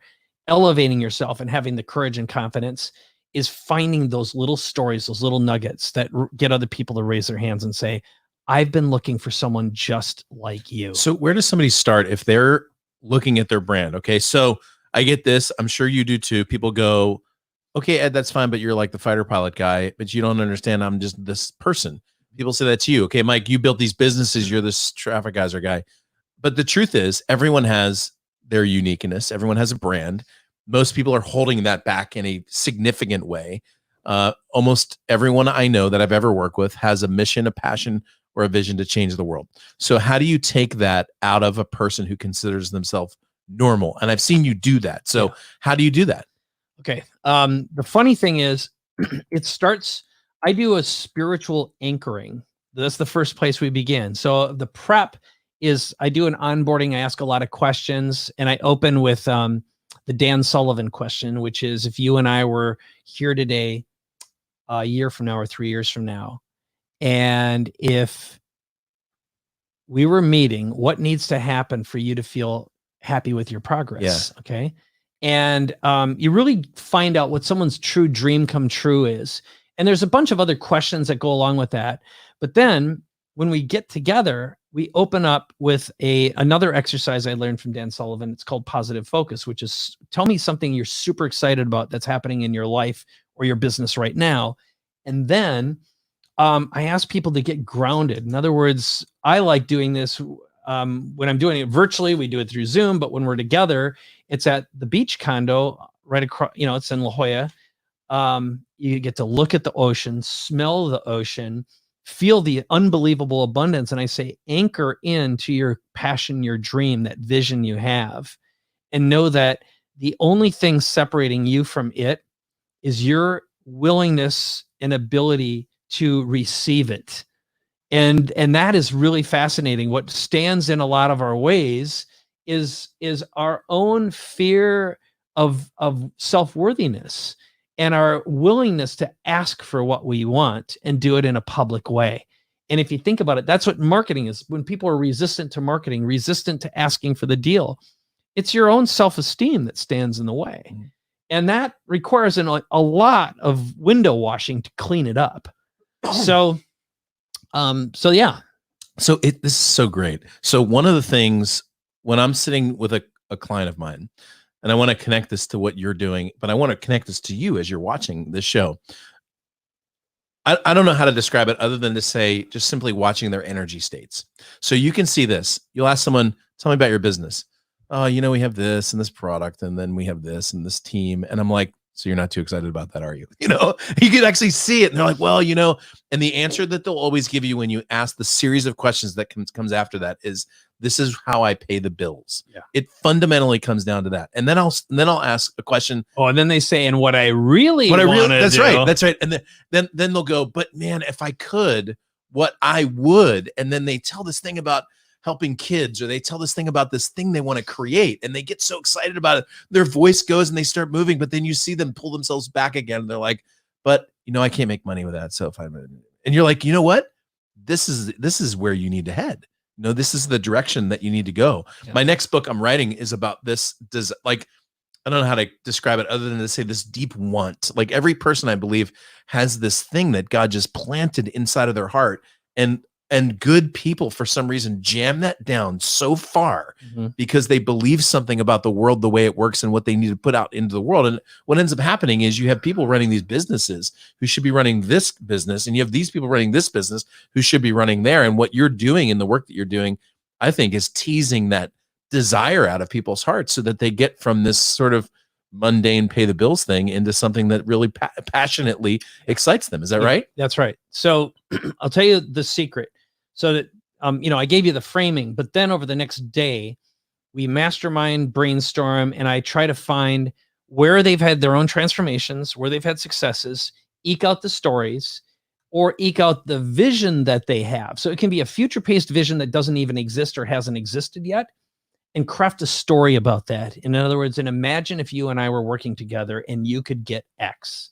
S2: elevating yourself, and having the courage and confidence is finding those little stories, those little nuggets that get other people to raise their hands and say, I've been looking for someone just like you.
S1: So where does somebody start if they're looking at their brand? Okay. So I get this. I'm sure you do too. People go, okay, Ed, that's fine, but you're like the fighter pilot guy, but you don't understand. I'm just this person. People say that to you. Okay, Mike, you built these businesses. You're this traffic geyser guy. But the truth is, everyone has their uniqueness. Everyone has a brand. Most people are holding that back in a significant way. Almost everyone I know that I've ever worked with has a mission, a passion, or a vision to change the world. So how do you take that out of a person who considers themselves normal? And I've seen you do that. So how do you do that?
S2: Okay. The funny thing is, I do a spiritual anchoring. That's the first place we begin. So the prep is I do an onboarding. I ask a lot of questions, and I open with the Dan Sullivan question, which is, if you and I were here today, a year from now or 3 years from now, and if we were meeting, what needs to happen for you to feel happy with your progress?
S1: Yeah.
S2: Okay. And you really find out what someone's true dream come true is. And there's a bunch of other questions that go along with that. But then when we get together, we open up with another exercise I learned from Dan Sullivan. It's called positive focus, which is tell me something you're super excited about that's happening in your life or your business right now. And then I ask people to get grounded. In other words, I like doing this when I'm doing it virtually. We do it through Zoom, but when we're together, it's at the beach condo right across, it's in La Jolla. You get to look at the ocean, smell the ocean, feel the unbelievable abundance. And I say, anchor into your passion, your dream, that vision you have, and know that the only thing separating you from it is your willingness and ability to receive it. And that is really fascinating. What stands in a lot of our ways is our own fear of self-worthiness and our willingness to ask for what we want and do it in a public way. And if you think about it, that's what marketing is. When people are resistant to marketing, resistant to asking for the deal, it's your own self-esteem that stands in the way. Mm-hmm. And that requires a lot of window washing to clean it up. So yeah.
S1: So this is so great. So one of the things when I'm sitting with a client of mine, and I want to connect this to what you're doing, but I want to connect this to you as you're watching this show. I don't know how to describe it other than to say just simply watching their energy states. So you can see this. You'll ask someone, tell me about your business. Oh, we have this and this product, and then we have this and this team. And I'm like, so you're not too excited about that, are you? You can actually see it. And they're like, well, and the answer that they'll always give you when you ask the series of questions that comes after that is, this is how I pay the bills. Yeah. It fundamentally comes down to that. And then I'll ask a question.
S2: Oh, and then they say, and what I really want to do.
S1: That's right. And then they'll go, but man, if I could, what I would. And then they tell this thing about helping kids, or they tell this thing about this thing they want to create, and they get so excited about it. Their voice goes and they start moving, but then you see them pull themselves back again. And they're like, but I can't make money with that. So and you're like, you know what? This is where you need to head. This is the direction that you need to go. Yeah. My next book I'm writing is about this. I don't know how to describe it other than to say this deep want. Like every person I believe has this thing that God just planted inside of their heart, and good people for some reason jam that down so far because they believe something about the world, the way it works, and what they need to put out into the world. And what ends up happening is you have people running these businesses who should be running this business, and you have these people running this business who should be running there. And what you're doing in the work that you're doing, I think, is teasing that desire out of people's hearts so that they get from this sort of mundane pay the bills thing into something that really passionately excites them. Is that right?
S2: That's right. So I'll tell you the secret. So that, I gave you the framing, but then over the next day, we mastermind, brainstorm, and I try to find where they've had their own transformations, where they've had successes, eke out the stories, or eke out the vision that they have. So it can be a future-paced vision that doesn't even exist or hasn't existed yet, and craft a story about that. In other words, and imagine if you and I were working together and you could get X.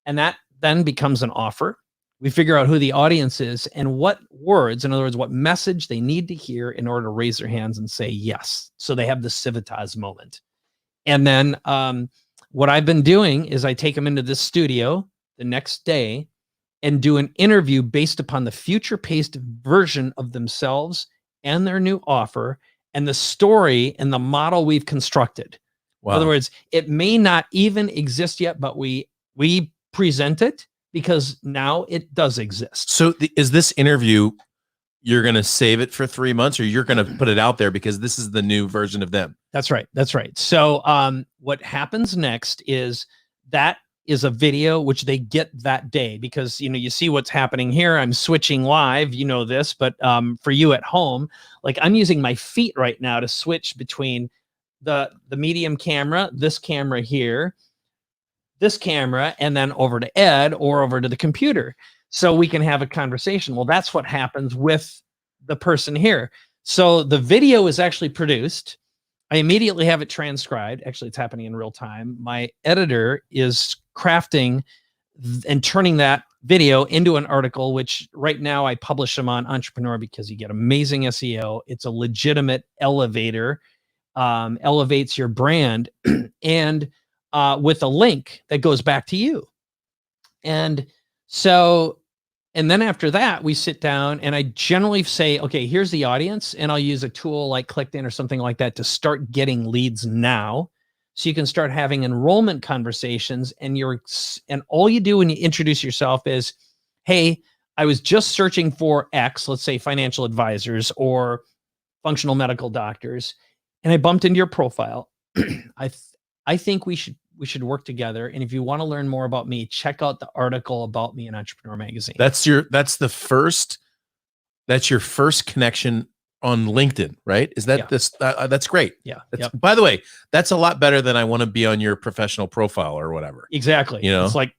S2: And that then becomes an offer. We figure out who the audience is and what words, in other words, what message they need to hear in order to raise their hands and say yes. So they have the civitas moment. And then what I've been doing is I take them into this studio the next day and do an interview based upon the future-paced version of themselves and their new offer and the story and the model we've constructed. Wow. In other words, it may not even exist yet, but we present it because now it does exist.
S1: So is this interview you're going to save it for 3 months, or you're going to put it out there because this is the new version of them.
S2: That's right. That's right. So what happens next is that is a video which they get that day, because, you see what's happening here. I'm switching live, this, but for you at home, like I'm using my feet right now to switch between the medium camera, this camera here, this camera, and then over to Ed or over to the computer, so we can have a conversation. Well, that's what happens with the person here. So the video is actually produced. I immediately have it transcribed. Actually, it's happening in real time. My editor is crafting and turning that video into an article, which right now I publish them on Entrepreneur because you get amazing SEO. It's a legitimate elevator, elevates your brand, and with a link that goes back to you. And so, and then after that, we sit down and I generally say, okay, here's the audience. And I'll use a tool like ClickIn or something like that to start getting leads now. So you can start having enrollment conversations, and all you do when you introduce yourself is, hey, I was just searching for X, let's say financial advisors or functional medical doctors, and I bumped into your profile. I think we should work together. And if you want to learn more about me, check out the article about me in Entrepreneur Magazine.
S1: That's your first connection on LinkedIn, right? Is that that's great.
S2: Yeah.
S1: By the way, that's a lot better than I want to be on your professional profile or whatever.
S2: Exactly. It's like,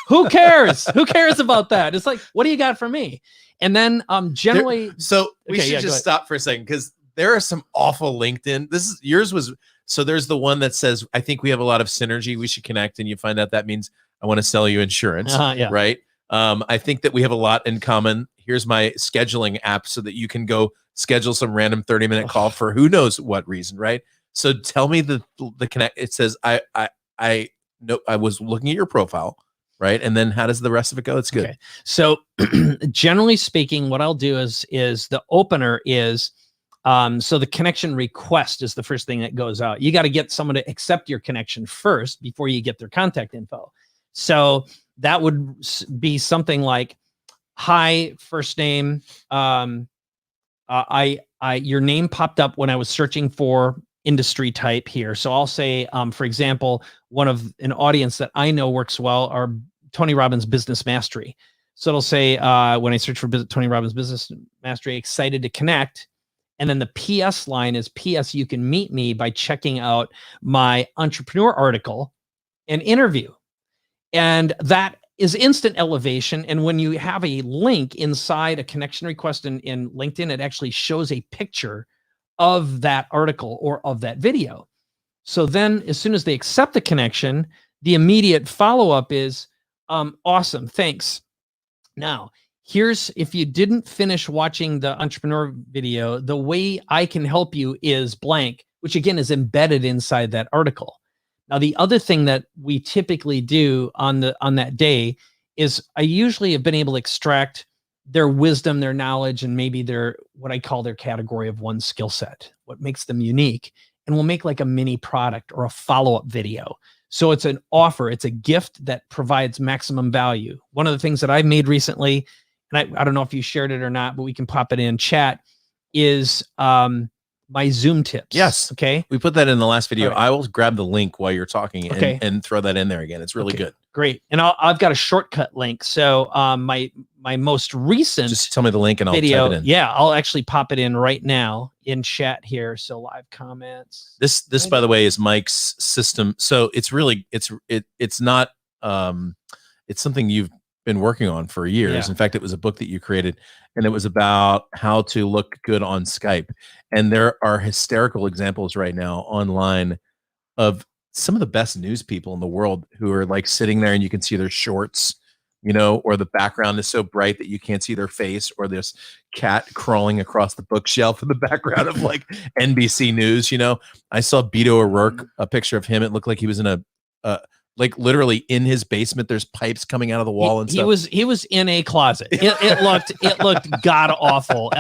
S2: who cares? Who cares about that? It's like, what do you got for me? And then generally,
S1: we should just stop for a second, because there are some awful LinkedIn. Yours was, so there's the one that says, I think we have a lot of synergy, we should connect, and you find out that means I want to sell you insurance, right? I think that we have a lot in common. Here's my scheduling app so that you can go schedule some random 30-minute call for who knows what reason, right? So tell me the connect. It says I know I was looking at your profile, right? And then how does the rest of it go? It's good.
S2: Okay. So generally speaking, what I'll do is the opener is so the connection request is the first thing that goes out. You got to get someone to accept your connection first before you get their contact info. So that would be something like, hi, first name. Your name popped up when I was searching for industry type here. So I'll say, for example, an audience that I know works well are Tony Robbins Business Mastery. So it'll say, when I search for Tony Robbins Business Mastery, excited to connect. And then the PS line is, PS, you can meet me by checking out my entrepreneur article and interview. And that is instant elevation. And when you have a link inside a connection request in LinkedIn, it actually shows a picture of that article or of that video. So then as soon as they accept the connection, the immediate follow-up is, awesome, thanks. Now, if you didn't finish watching the entrepreneur video, the way I can help you is blank, which again is embedded inside that article. Now, the other thing that we typically do on that day is I usually have been able to extract their wisdom, their knowledge, and maybe what I call their category of one skill set, what makes them unique. And we'll make like a mini product or a follow-up video. So it's an offer, it's a gift that provides maximum value. One of the things that I've made recently, and I don't know if you shared it or not, but we can pop it in chat, is my Zoom tips.
S1: Yes.
S2: Okay.
S1: We put that in the last video.
S2: Right.
S1: I will grab the link while you're talking and throw that in there again. It's really good.
S2: Great. And I've got a shortcut link. So my most recent,
S1: just tell me the link and I'll
S2: video,
S1: type it in.
S2: Yeah, I'll actually pop it in right now in chat here. So live comments.
S1: This by the way is Mike's system. So it's really it's not it's something you've been working on for years.
S2: Yeah.
S1: In fact, it was a book that you created, and it was about how to look good on Skype. And there are hysterical examples right now online of some of the best news people in the world who are like sitting there and you can see their shorts, or the background is so bright that you can't see their face, or this cat crawling across the bookshelf in the background of like NBC News. I saw Beto O'Rourke, a picture of him. It looked like he was in like literally in his basement. There's pipes coming out of the wall and stuff.
S2: He was in a closet. It looked god awful.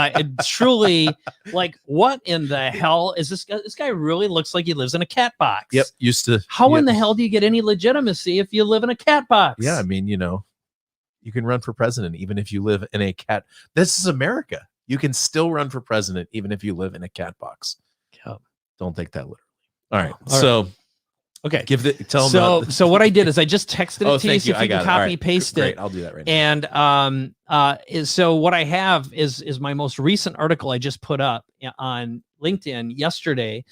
S2: Truly, like, what in the hell is this guy? This guy really looks like he lives in a cat box.
S1: Yep.
S2: How in the hell do you get any legitimacy if you live in a cat box?
S1: Yeah, I mean, you can run for president even if you live in a cat. This is America. You can still run for president even if you live in a cat box.
S2: Yep.
S1: Don't take that literally. All right.
S2: All
S1: so
S2: right. Okay.
S1: Tell them.
S2: So what I did is I just texted it to you.
S1: Thank
S2: So if you can copy paste
S1: Great.
S2: it.
S1: I'll do that right now.
S2: And so what I have is my most recent article I just put up on LinkedIn yesterday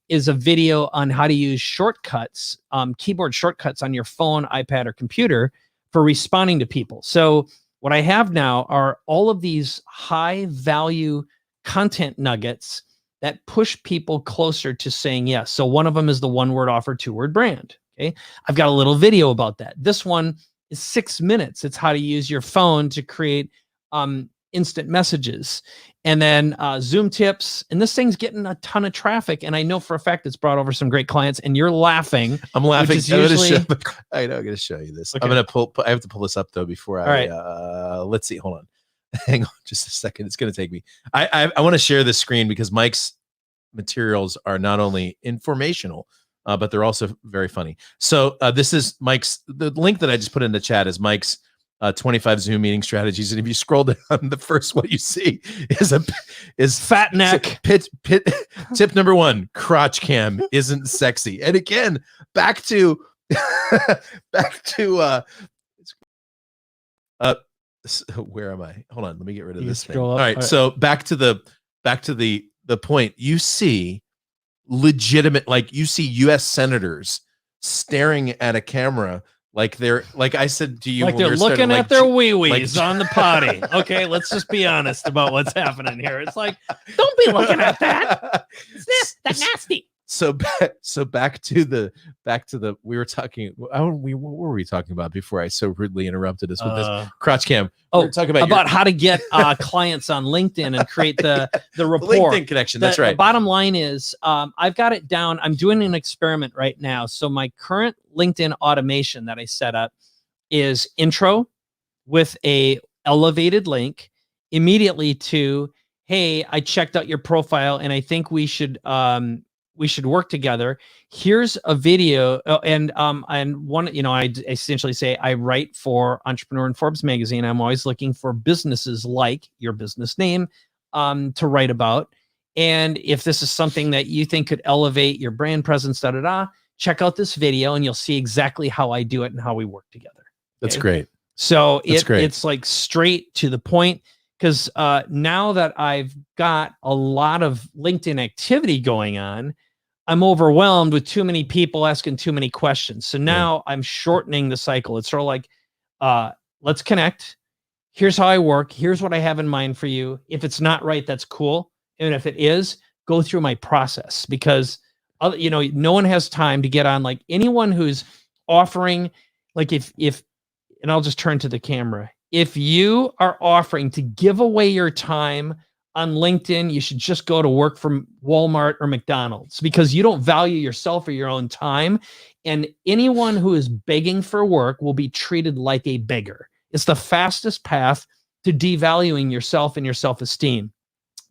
S2: is a video on how to use shortcuts, keyboard shortcuts on your phone, iPad, or computer for responding to people. So what I have now are all of these high value content nuggets that push people closer to saying yes. So one of them is the 1-word offer, 2-word brand. Okay. I've got a little video about that. This one is 6 minutes. It's how to use your phone to create instant messages. And then Zoom tips. And this thing's getting a ton of traffic. And I know for a fact it's brought over some great clients. And you're laughing.
S1: I'm laughing.
S2: Usually...
S1: I know I'm going to show you this.
S2: Okay.
S1: I'm going to I have to pull this up though before I.
S2: Right.
S1: Let's see. Hold on. Hang on just a second. It's going to take me. I want to share this screen because Mike's materials are not only informational, but they're also very funny. So this is the link that I just put in the chat is Mike's 25 Zoom meeting strategies. And if you scroll down, the first one you see is
S2: fat neck.
S1: Tip number 1, crotch cam isn't sexy. And again, back to where am I? Hold on, let me get rid of this thing. All right, so back to the point. You see legitimate, like you see U.S. senators staring at a camera like they're, like I said to you,
S2: like they're looking at their wee-wees on the potty. Okay, let's just be honest about what's happening here. It's like, don't be looking at that. That's nasty.
S1: So back to the we were talking. What were we talking about before I so rudely interrupted us with this crotch cam?
S2: We were talking about how to get clients on LinkedIn and create the rapport.
S1: LinkedIn connection. That's right.
S2: The bottom line is I've got it down. I'm doing an experiment right now. So my current LinkedIn automation that I set up is intro with a elevated link immediately to, hey, I checked out your profile and I think we should work together. Here's a video. And one, I essentially say I write for Entrepreneur and Forbes magazine. I'm always looking for businesses like your business name to write about. And if this is something that you think could elevate your brand presence, check out this video and you'll see exactly how I do it and how we work together. Okay?
S1: That's great.
S2: So it's like straight to the point. Because now that I've got a lot of LinkedIn activity going on, I'm overwhelmed with too many people asking too many questions. So now I'm shortening the cycle. It's sort of like, let's connect. Here's how I work. Here's what I have in mind for you. If it's not right, that's cool. And if it is, go through my process, because no one has time to get on. Like anyone who's offering, like if and I'll just turn to the camera. If you are offering to give away your time on LinkedIn, you should just go to work for Walmart or McDonald's, because you don't value yourself or your own time. And anyone who is begging for work will be treated like a beggar. It's the fastest path to devaluing yourself and your self-esteem.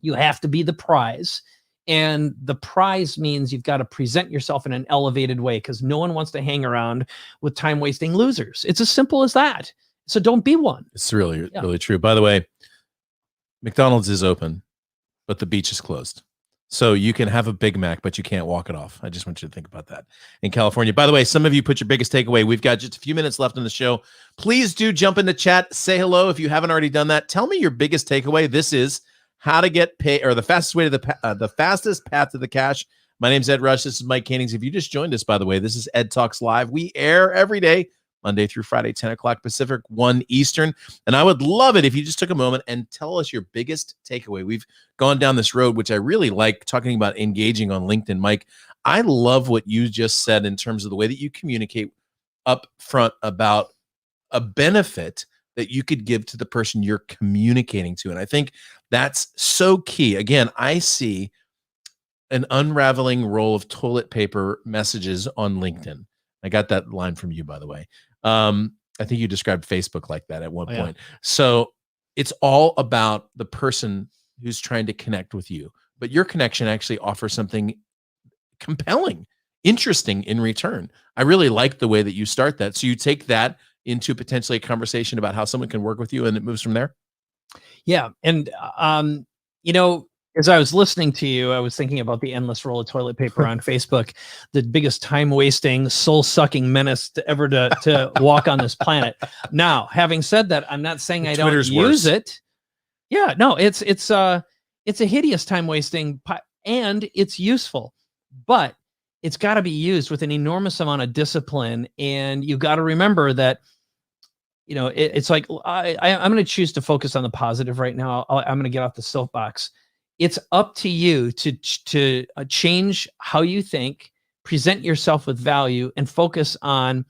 S2: You have to be the prize. And the prize means you've got to present yourself in an elevated way, because no one wants to hang around with time-wasting losers. It's as simple as that. So don't be one.
S1: It's really true. By the way, McDonald's is open, but the beach is closed. So you can have a Big Mac, but you can't walk it off. I just want you to think about that in California. By the way, some of you put your biggest takeaway. We've got just a few minutes left in the show. Please do jump into chat. Say hello if you haven't already done that. Tell me your biggest takeaway. This is how to get paid, or the fastest way to the fastest path to the cash. My name's Ed Rush. This is Mike Koenigs. If you just joined us, by the way, this is EdTalks Live. We air every day, Monday through Friday, 10 o'clock Pacific, 1 Eastern. And I would love it if you just took a moment and tell us your biggest takeaway. We've gone down this road, which I really like, talking about engaging on LinkedIn. Mike, I love what you just said in terms of the way that you communicate up front about a benefit that you could give to the person you're communicating to. And I think that's so key. Again, I see an unraveling roll of toilet paper messages on LinkedIn. I got that line from you, by the way. I think you described Facebook like that at one point. So it's all about the person who's trying to connect with you, but your connection actually offers something compelling, interesting in return. I really like the way that you start that. So you take that into potentially a conversation about how someone can work with you, and it moves from there?
S2: Yeah. And, you know, as I was listening to you, I was thinking about the endless roll of toilet paper on Facebook, the biggest time wasting, soul sucking menace to ever to walk on this planet. Now, having said that, I'm not saying I don't
S1: Twitter's
S2: use
S1: worse.
S2: it. Yeah, no, it's a hideous time wasting and it's useful, but it's got to be used with an enormous amount of discipline. And you got to remember that, you know, it's like I'm going to choose to focus on the positive right now. I'm going to get off the soapbox. It's up to you to change how you think, present yourself with value, and focus on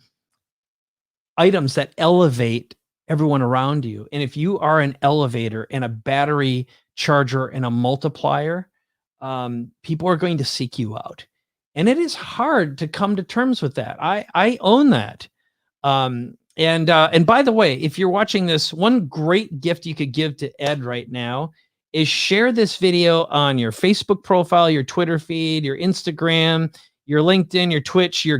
S2: items that elevate everyone around you. And if you are an elevator and a battery charger and a multiplier, people are going to seek you out. And it is hard to come to terms with that. I own that. And by the way, if you're watching this, one great gift you could give to Ed right now is share this video on your Facebook profile, your Twitter feed, your Instagram, your LinkedIn, your Twitch, your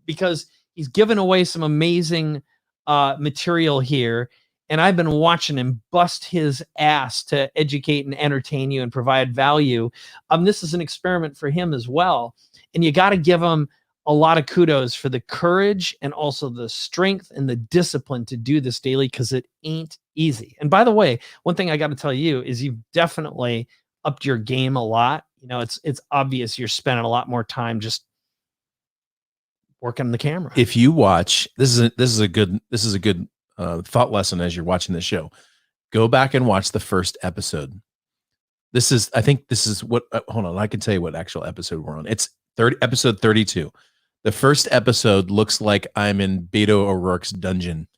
S2: because he's given away some amazing material here. And I've been watching him bust his ass to educate and entertain you and provide value. This is an experiment for him as well. And you got to give him a lot of kudos for the courage and also the strength and the discipline to do this daily, because it ain't easy. And by the way, one thing I got to tell you is you've definitely upped your game a lot. You know, it's obvious you're spending a lot more time just working the camera.
S1: If you watch, this is a good thought lesson as you're watching this show. Go back and watch the first episode. I think this is what, hold on, I can tell you what actual episode we're on. It's episode 32. The first episode looks like I'm in Beto O'Rourke's dungeon.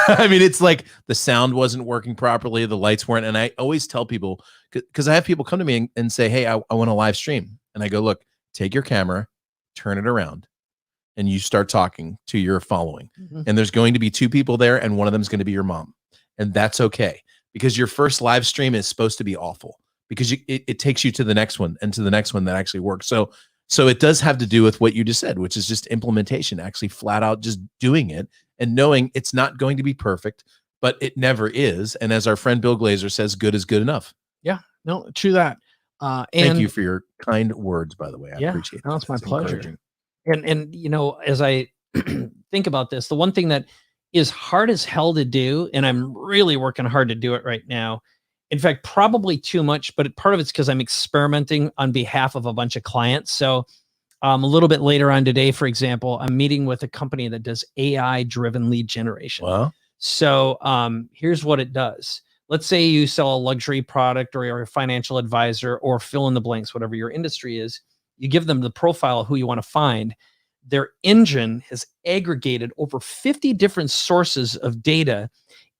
S1: I mean, it's like the sound wasn't working properly, the lights weren't. And I always tell people, because I have people come to me and say, hey, I want to live stream. And I go, look, take your camera, turn it around, and you start talking to your following. Mm-hmm. And there's going to be two people there, and one of them is going to be your mom. And that's okay, because your first live stream is supposed to be awful, because it takes you to the next one and to the next one that actually works. So it does have to do with what you just said, which is just implementation, actually flat out just doing it and knowing it's not going to be perfect, but it never is. And as our friend Bill Glazer says, good is good enough.
S2: Yeah, no, true that.
S1: Thank you for your kind words, by the way. I appreciate it.
S2: No, it's my pleasure. And you know, as I think about this, the one thing that is hard as hell to do, and I'm really working hard to do it right now. In fact, probably too much, but part of it's because I'm experimenting on behalf of a bunch of clients. So a little bit later on today, for example, I'm meeting with a company that does AI-driven lead generation.
S1: Wow.
S2: So here's what it does. Let's say you sell a luxury product, or you're a financial advisor, or fill in the blanks, whatever your industry is. You give them the profile of who you want to find. Their engine has aggregated over 50 different sources of data,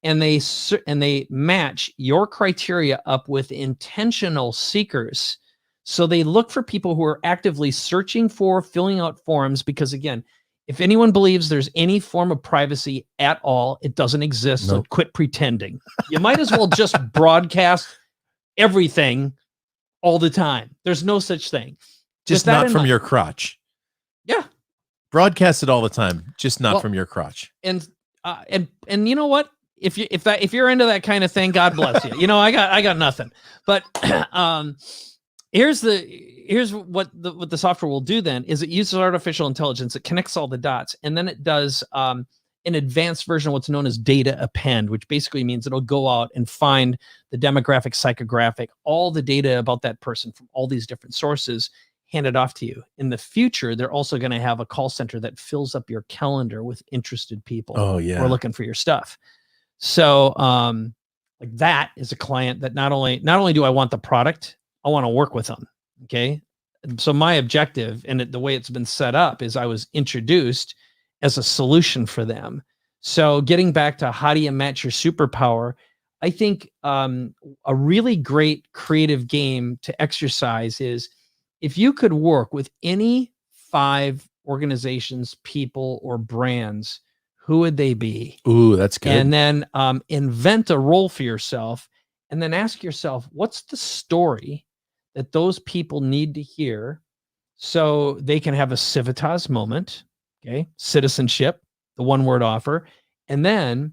S2: and they match your criteria up with intentional seekers. So they look for people who are actively searching for, filling out forms, because again, if anyone believes there's any form of privacy at all, it doesn't exist. Nope. So quit pretending. You might as well just broadcast everything all the time. There's no such thing.
S1: Just not from your crotch.
S2: Yeah.
S1: Broadcast it all the time, just not from your crotch. And
S2: you know what? If you're into that kind of thing, God bless you. You know, I got nothing. But here's what the software will do then is it uses artificial intelligence. It connects all the dots, and then it does an advanced version of what's known as data append, which basically means it'll go out and find the demographic, psychographic, all the data about that person from all these different sources, hand it off to you. In the future, they're also going to have a call center that fills up your calendar with interested people.
S1: Oh yeah,
S2: who are looking for your stuff. So like that is a client that not only do I want the product, I want to work with them. Okay. So my objective, and the way it's been set up, is I was introduced as a solution for them. So getting back to how do you match your superpower, I think a really great creative game to exercise is if you could work with any 5 organizations, people, or brands, who would they be?
S1: Ooh, that's good.
S2: And then invent a role for yourself, and then ask yourself, what's the story that those people need to hear so they can have a civitas moment? Okay. Citizenship, the one word offer. And then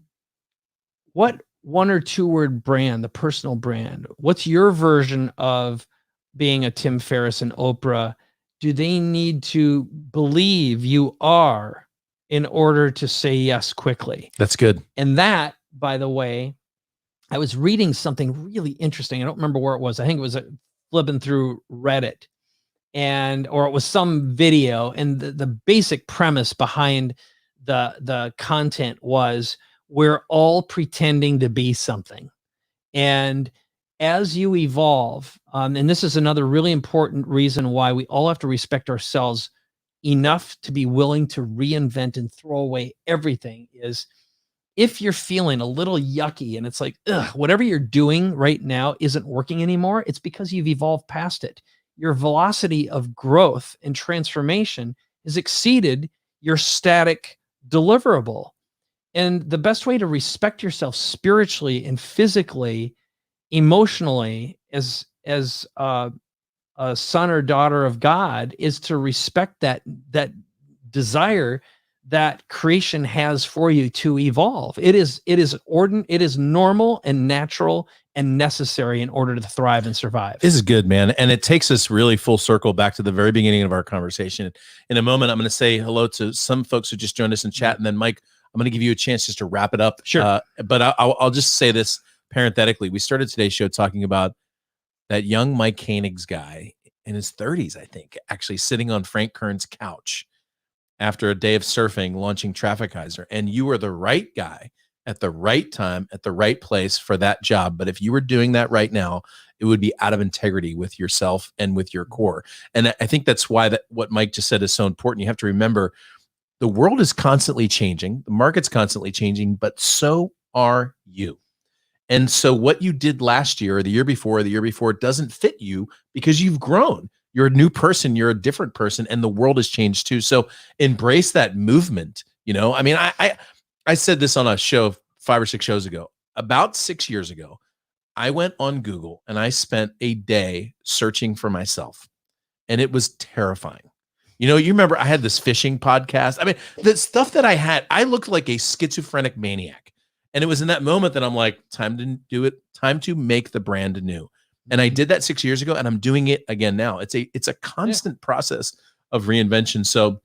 S2: what 1 or 2 word brand, the personal brand, what's your version of being a Tim Ferriss and Oprah? Do they need to believe you are in order to say yes quickly?
S1: That's good.
S2: And that, by the way, I was reading something really interesting. I don't remember where it was. I think it was flipping through Reddit, or it was some video. And the basic premise behind the content was, we're all pretending to be something. And as you evolve, and this is another really important reason why we all have to respect ourselves enough to be willing to reinvent and throw away everything, is if you're feeling a little yucky and it's like, ugh, whatever you're doing right now isn't working anymore, it's because you've evolved past it. Your velocity of growth and transformation has exceeded your static deliverable. And the best way to respect yourself spiritually and physically, emotionally, as a son or daughter of God, is to respect that desire that creation has for you to evolve. It is normal and natural and necessary in order to thrive and survive.
S1: This is good, man. And it takes us really full circle back to the very beginning of our conversation. In a moment, I'm going to say hello to some folks who just joined us in chat. And then, Mike, I'm going to give you a chance just to wrap it up.
S2: Sure.
S1: But I'll just say this parenthetically. We started today's show talking about that young Mike Koenigs guy in his 30s, I think, actually sitting on Frank Kern's couch after a day of surfing, launching Trafficizer. And you were the right guy at the right time, at the right place for that job. But if you were doing that right now, it would be out of integrity with yourself and with your core. And I think that's why what Mike just said is so important. You have to remember, the world is constantly changing. The market's constantly changing, but so are you. And so what you did last year or the year before doesn't fit you because you've grown. You're a new person. You're a different person, and the world has changed too. So embrace that movement. I mean, I said this on a show 5 or 6 shows ago. About 6 years ago, I went on Google and I spent a day searching for myself, and it was terrifying. You remember I had this fishing podcast. I mean, the stuff that I had, I looked like a schizophrenic maniac. And it was in that moment that I'm like, time to do it, time to make the brand anew. And I did that 6 years ago, and I'm doing it again now. It's a constant process of reinvention. So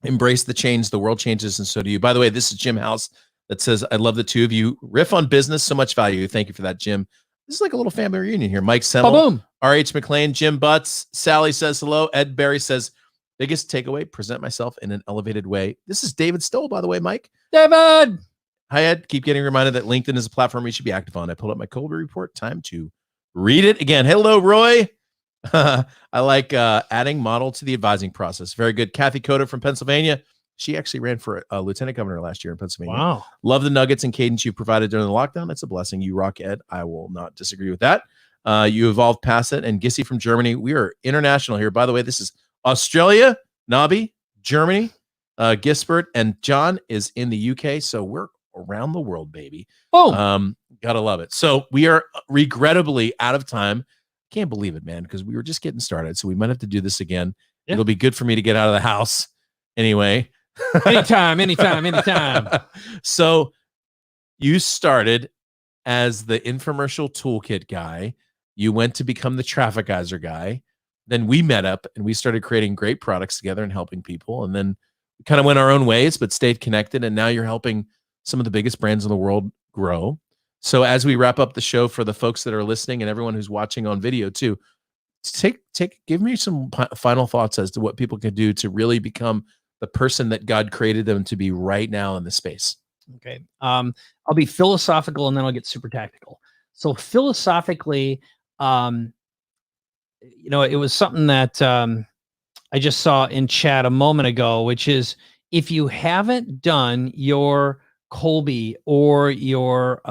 S1: embrace the change. The world changes, and so do you. By the way, this is Jim House that says, I love the two of you. Riff on business, so much value. Thank you for that, Jim. This is like a little family reunion here. Mike Semmel,
S2: Boom.
S1: R.H. McLean, Jim Butts, Sally says hello. Ed Barry says, biggest takeaway, present myself in an elevated way. This is David Stoll, by the way, Mike.
S2: David.
S1: Hi, Ed. Keep getting reminded that LinkedIn is a platform we should be active on. I pulled up my Colby report. Time to read it again. Hello, Roy. I like adding model to the advising process. Very good. Kathy Coda from Pennsylvania. She actually ran for a lieutenant governor last year in Pennsylvania.
S2: Wow.
S1: Love the nuggets and cadence you provided during the lockdown. It's a blessing. You rock, Ed. I will not disagree with that. You evolved past it. And Gissy from Germany. We are international here. By the way, this is Australia, Nobby, Germany, Gisbert, and John is in the UK. So we're around the world, baby.
S2: Oh,
S1: gotta love it. So we are regrettably out of time. Can't believe it, man, because we were just getting started. So we might have to do this again. Yeah. It'll be good for me to get out of the house anyway.
S2: anytime.
S1: So you started as the infomercial toolkit guy. You went to become the Trafficizer guy. Then we met up and we started creating great products together and helping people. And then we kind of went our own ways, but stayed connected. And now you're helping some of the biggest brands in the world grow. So as we wrap up the show, for the folks that are listening and everyone who's watching on video too, give me some final thoughts as to what people can do to really become the person that God created them to be right now in this space.
S2: Okay. I'll be philosophical and then I'll get super tactical. So philosophically, it was something that I just saw in chat a moment ago, which is, if you haven't done your Colby or your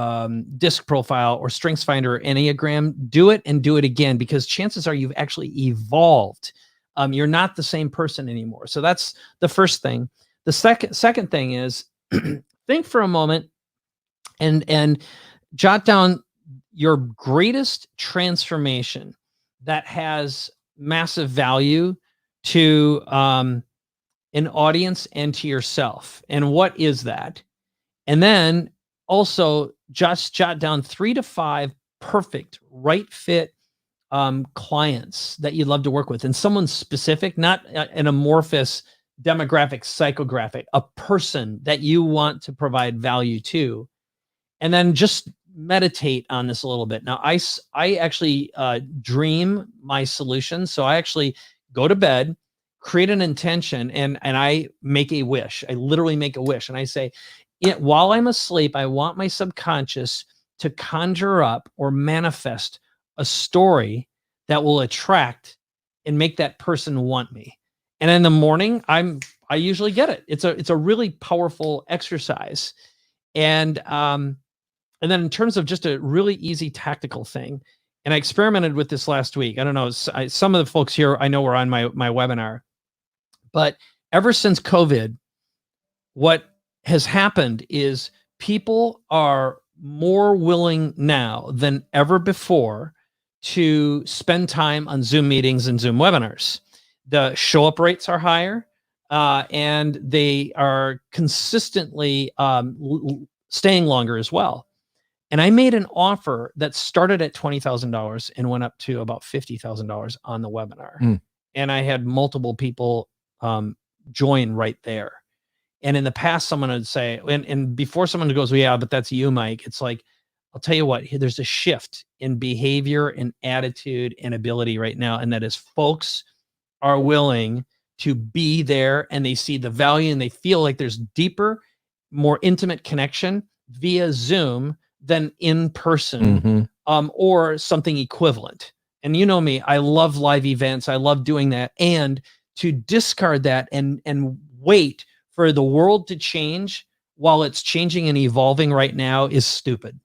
S2: disc profile or strengths finder or Enneagram, do it and do it again, because chances are you've actually evolved. You're not the same person anymore. So that's the first thing. The second thing is think for a moment and jot down your greatest transformation that has massive value to an audience and to yourself. And what is that? And then also just jot down 3 to 5 perfect, right fit clients that you'd love to work with, and someone specific, not an amorphous demographic, psychographic, a person that you want to provide value to. And then just meditate on this a little bit. Now, I actually dream my solutions. So I actually go to bed, create an intention, and I make a wish. I literally make a wish. And I say, while I'm asleep, I want my subconscious to conjure up or manifest a story that will attract and make that person want me. And in the morning, I usually get it. It's a really powerful exercise. And then in terms of just a really easy tactical thing, and I experimented with this last week. I don't know, some of the folks here I know were on my webinar, but ever since COVID, what has happened is people are more willing now than ever before to spend time on Zoom meetings and Zoom webinars. The show up rates are higher, and they are consistently staying longer as well. And I made an offer that started at $20,000 and went up to about $50,000 on the webinar. And I had multiple people join right there. And in the past, someone would say, and before someone goes, well, yeah, but that's you, Mike. It's like, I'll tell you what, there's a shift in behavior and attitude and ability right now. And that is, folks are willing to be there, and they see the value, and they feel like there's deeper, more intimate connection via Zoom than in person, or something equivalent. And you know me, I love live events. I love doing that. And to discard that and wait for the world to change while it's changing and evolving right now is stupid.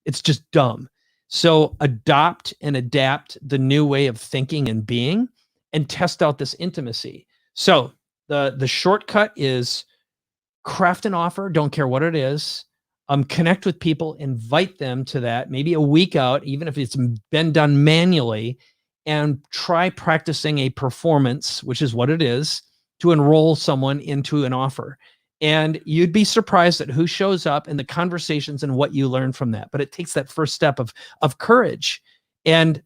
S2: It's just dumb. So adopt and adapt the new way of thinking and being, and test out this intimacy. So the shortcut is craft an offer. Don't care what it is. Connect with people, invite them to that, maybe a week out, even if it's been done manually, and try practicing a performance, which is what it is, to enroll someone into an offer. And you'd be surprised at who shows up and the conversations and what you learn from that. But it takes that first step of courage. And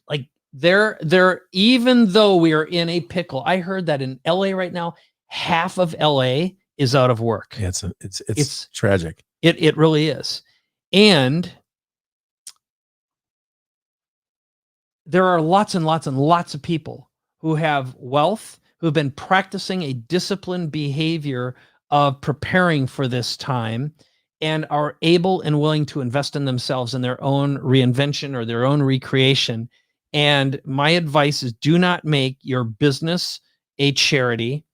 S2: like there, even though we are in a pickle, I heard that in LA right now, half of LA is out of work.
S1: Yeah, it's tragic.
S2: It really is. And there are lots and lots and lots of people who have wealth, who've been practicing a disciplined behavior of preparing for this time, and are able and willing to invest in themselves in their own reinvention or their own recreation. And my advice is, do not make your business a charity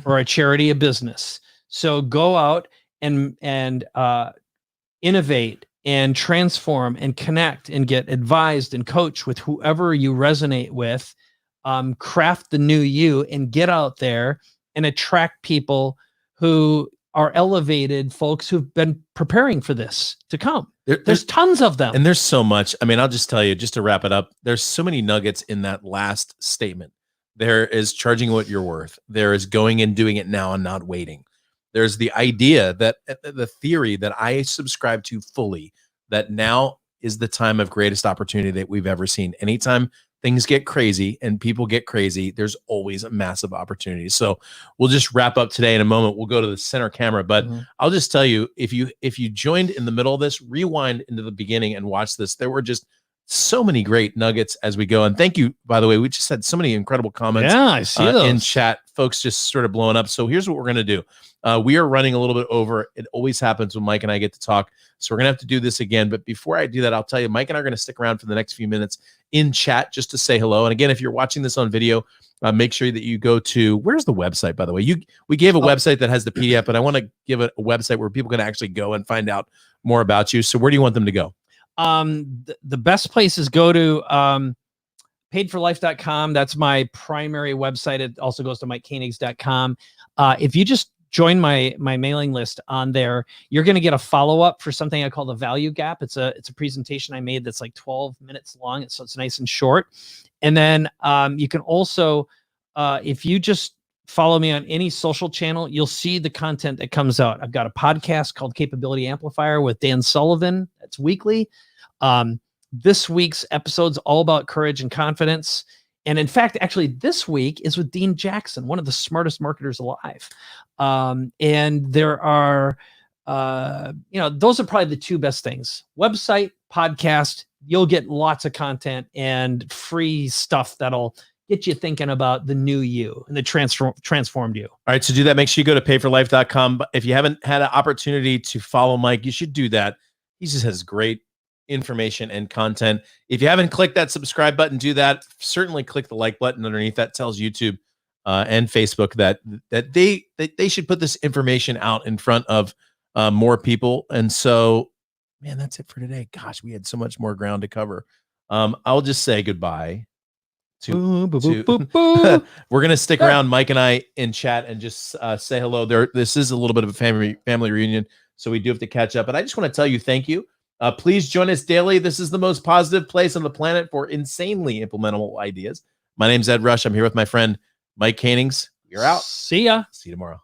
S2: or a charity a business. So go out and innovate and transform and connect and get advised and coach with whoever you resonate with. Craft the new you and get out there and attract people who are elevated folks who've been preparing for this to come. There's tons of them.
S1: And there's so much. I mean, I'll just tell you, just to wrap it up, there's so many nuggets in that last statement. There is charging what you're worth. There is going and doing it now and not waiting. There's the idea that the theory that I subscribe to fully, that now is the time of greatest opportunity that we've ever seen. Anytime things get crazy and people get crazy, there's always a massive opportunity. So we'll just wrap up today in a moment. We'll go to the center camera, but I'll just tell you, if you joined in the middle of this, rewind into the beginning and watch this. There were just so many great nuggets as we go. And thank you, by the way, we just had so many incredible comments.
S2: Yeah, I see those
S1: in chat. Folks just sort of blowing up. So here's what we're going to do. We are running a little bit over. It always happens when Mike and I get to talk. So we're going to have to do this again. But before I do that, I'll tell you, Mike and I are going to stick around for the next few minutes in chat just to say hello. And again, if you're watching this on video, make sure that you go to, where's the website, by the way? We gave a website that has the PDF, but I want to give it a website where people can actually go and find out more about you. So where do you want them to go?
S2: The best place is go to paidforlife.com. That's my primary website. It also goes to MikeKoenigs.com. If you just join my mailing list on there, you're going to get a follow-up for something I call the value gap. It's a presentation I made that's like 12 minutes long. So it's nice and short. And then you can also, if you just follow me on any social channel, you'll see the content that comes out. I've got a podcast called Capability Amplifier with Dan Sullivan. That's weekly. This week's episode's all about courage and confidence. And in fact, actually, this week is with Dean Jackson, one of the smartest marketers alive. And there are, those are probably the two best things. Website, podcast, you'll get lots of content and free stuff that'll get you thinking about the new you and the transformed you.
S1: All right, to do that, make sure you go to payforlife.com. If you haven't had an opportunity to follow Mike, you should do that. He just has great information and content. If you haven't clicked that subscribe button, do that. Certainly click the like button underneath. That tells YouTube and Facebook that they should put this information out in front of more people. And so, man, that's it for today. Gosh, we had so much more ground to cover. I'll just say goodbye. We're gonna stick around, Mike and I, in chat and just say hello. This is a little bit of a family reunion, so we do have to catch up. But I just want to tell you thank you. Please join us daily. This is the most positive place on the planet for insanely implementable ideas. My name's Ed Rush. I'm here with my friend Mike Koenigs. You're out.
S2: See ya.
S1: See you tomorrow.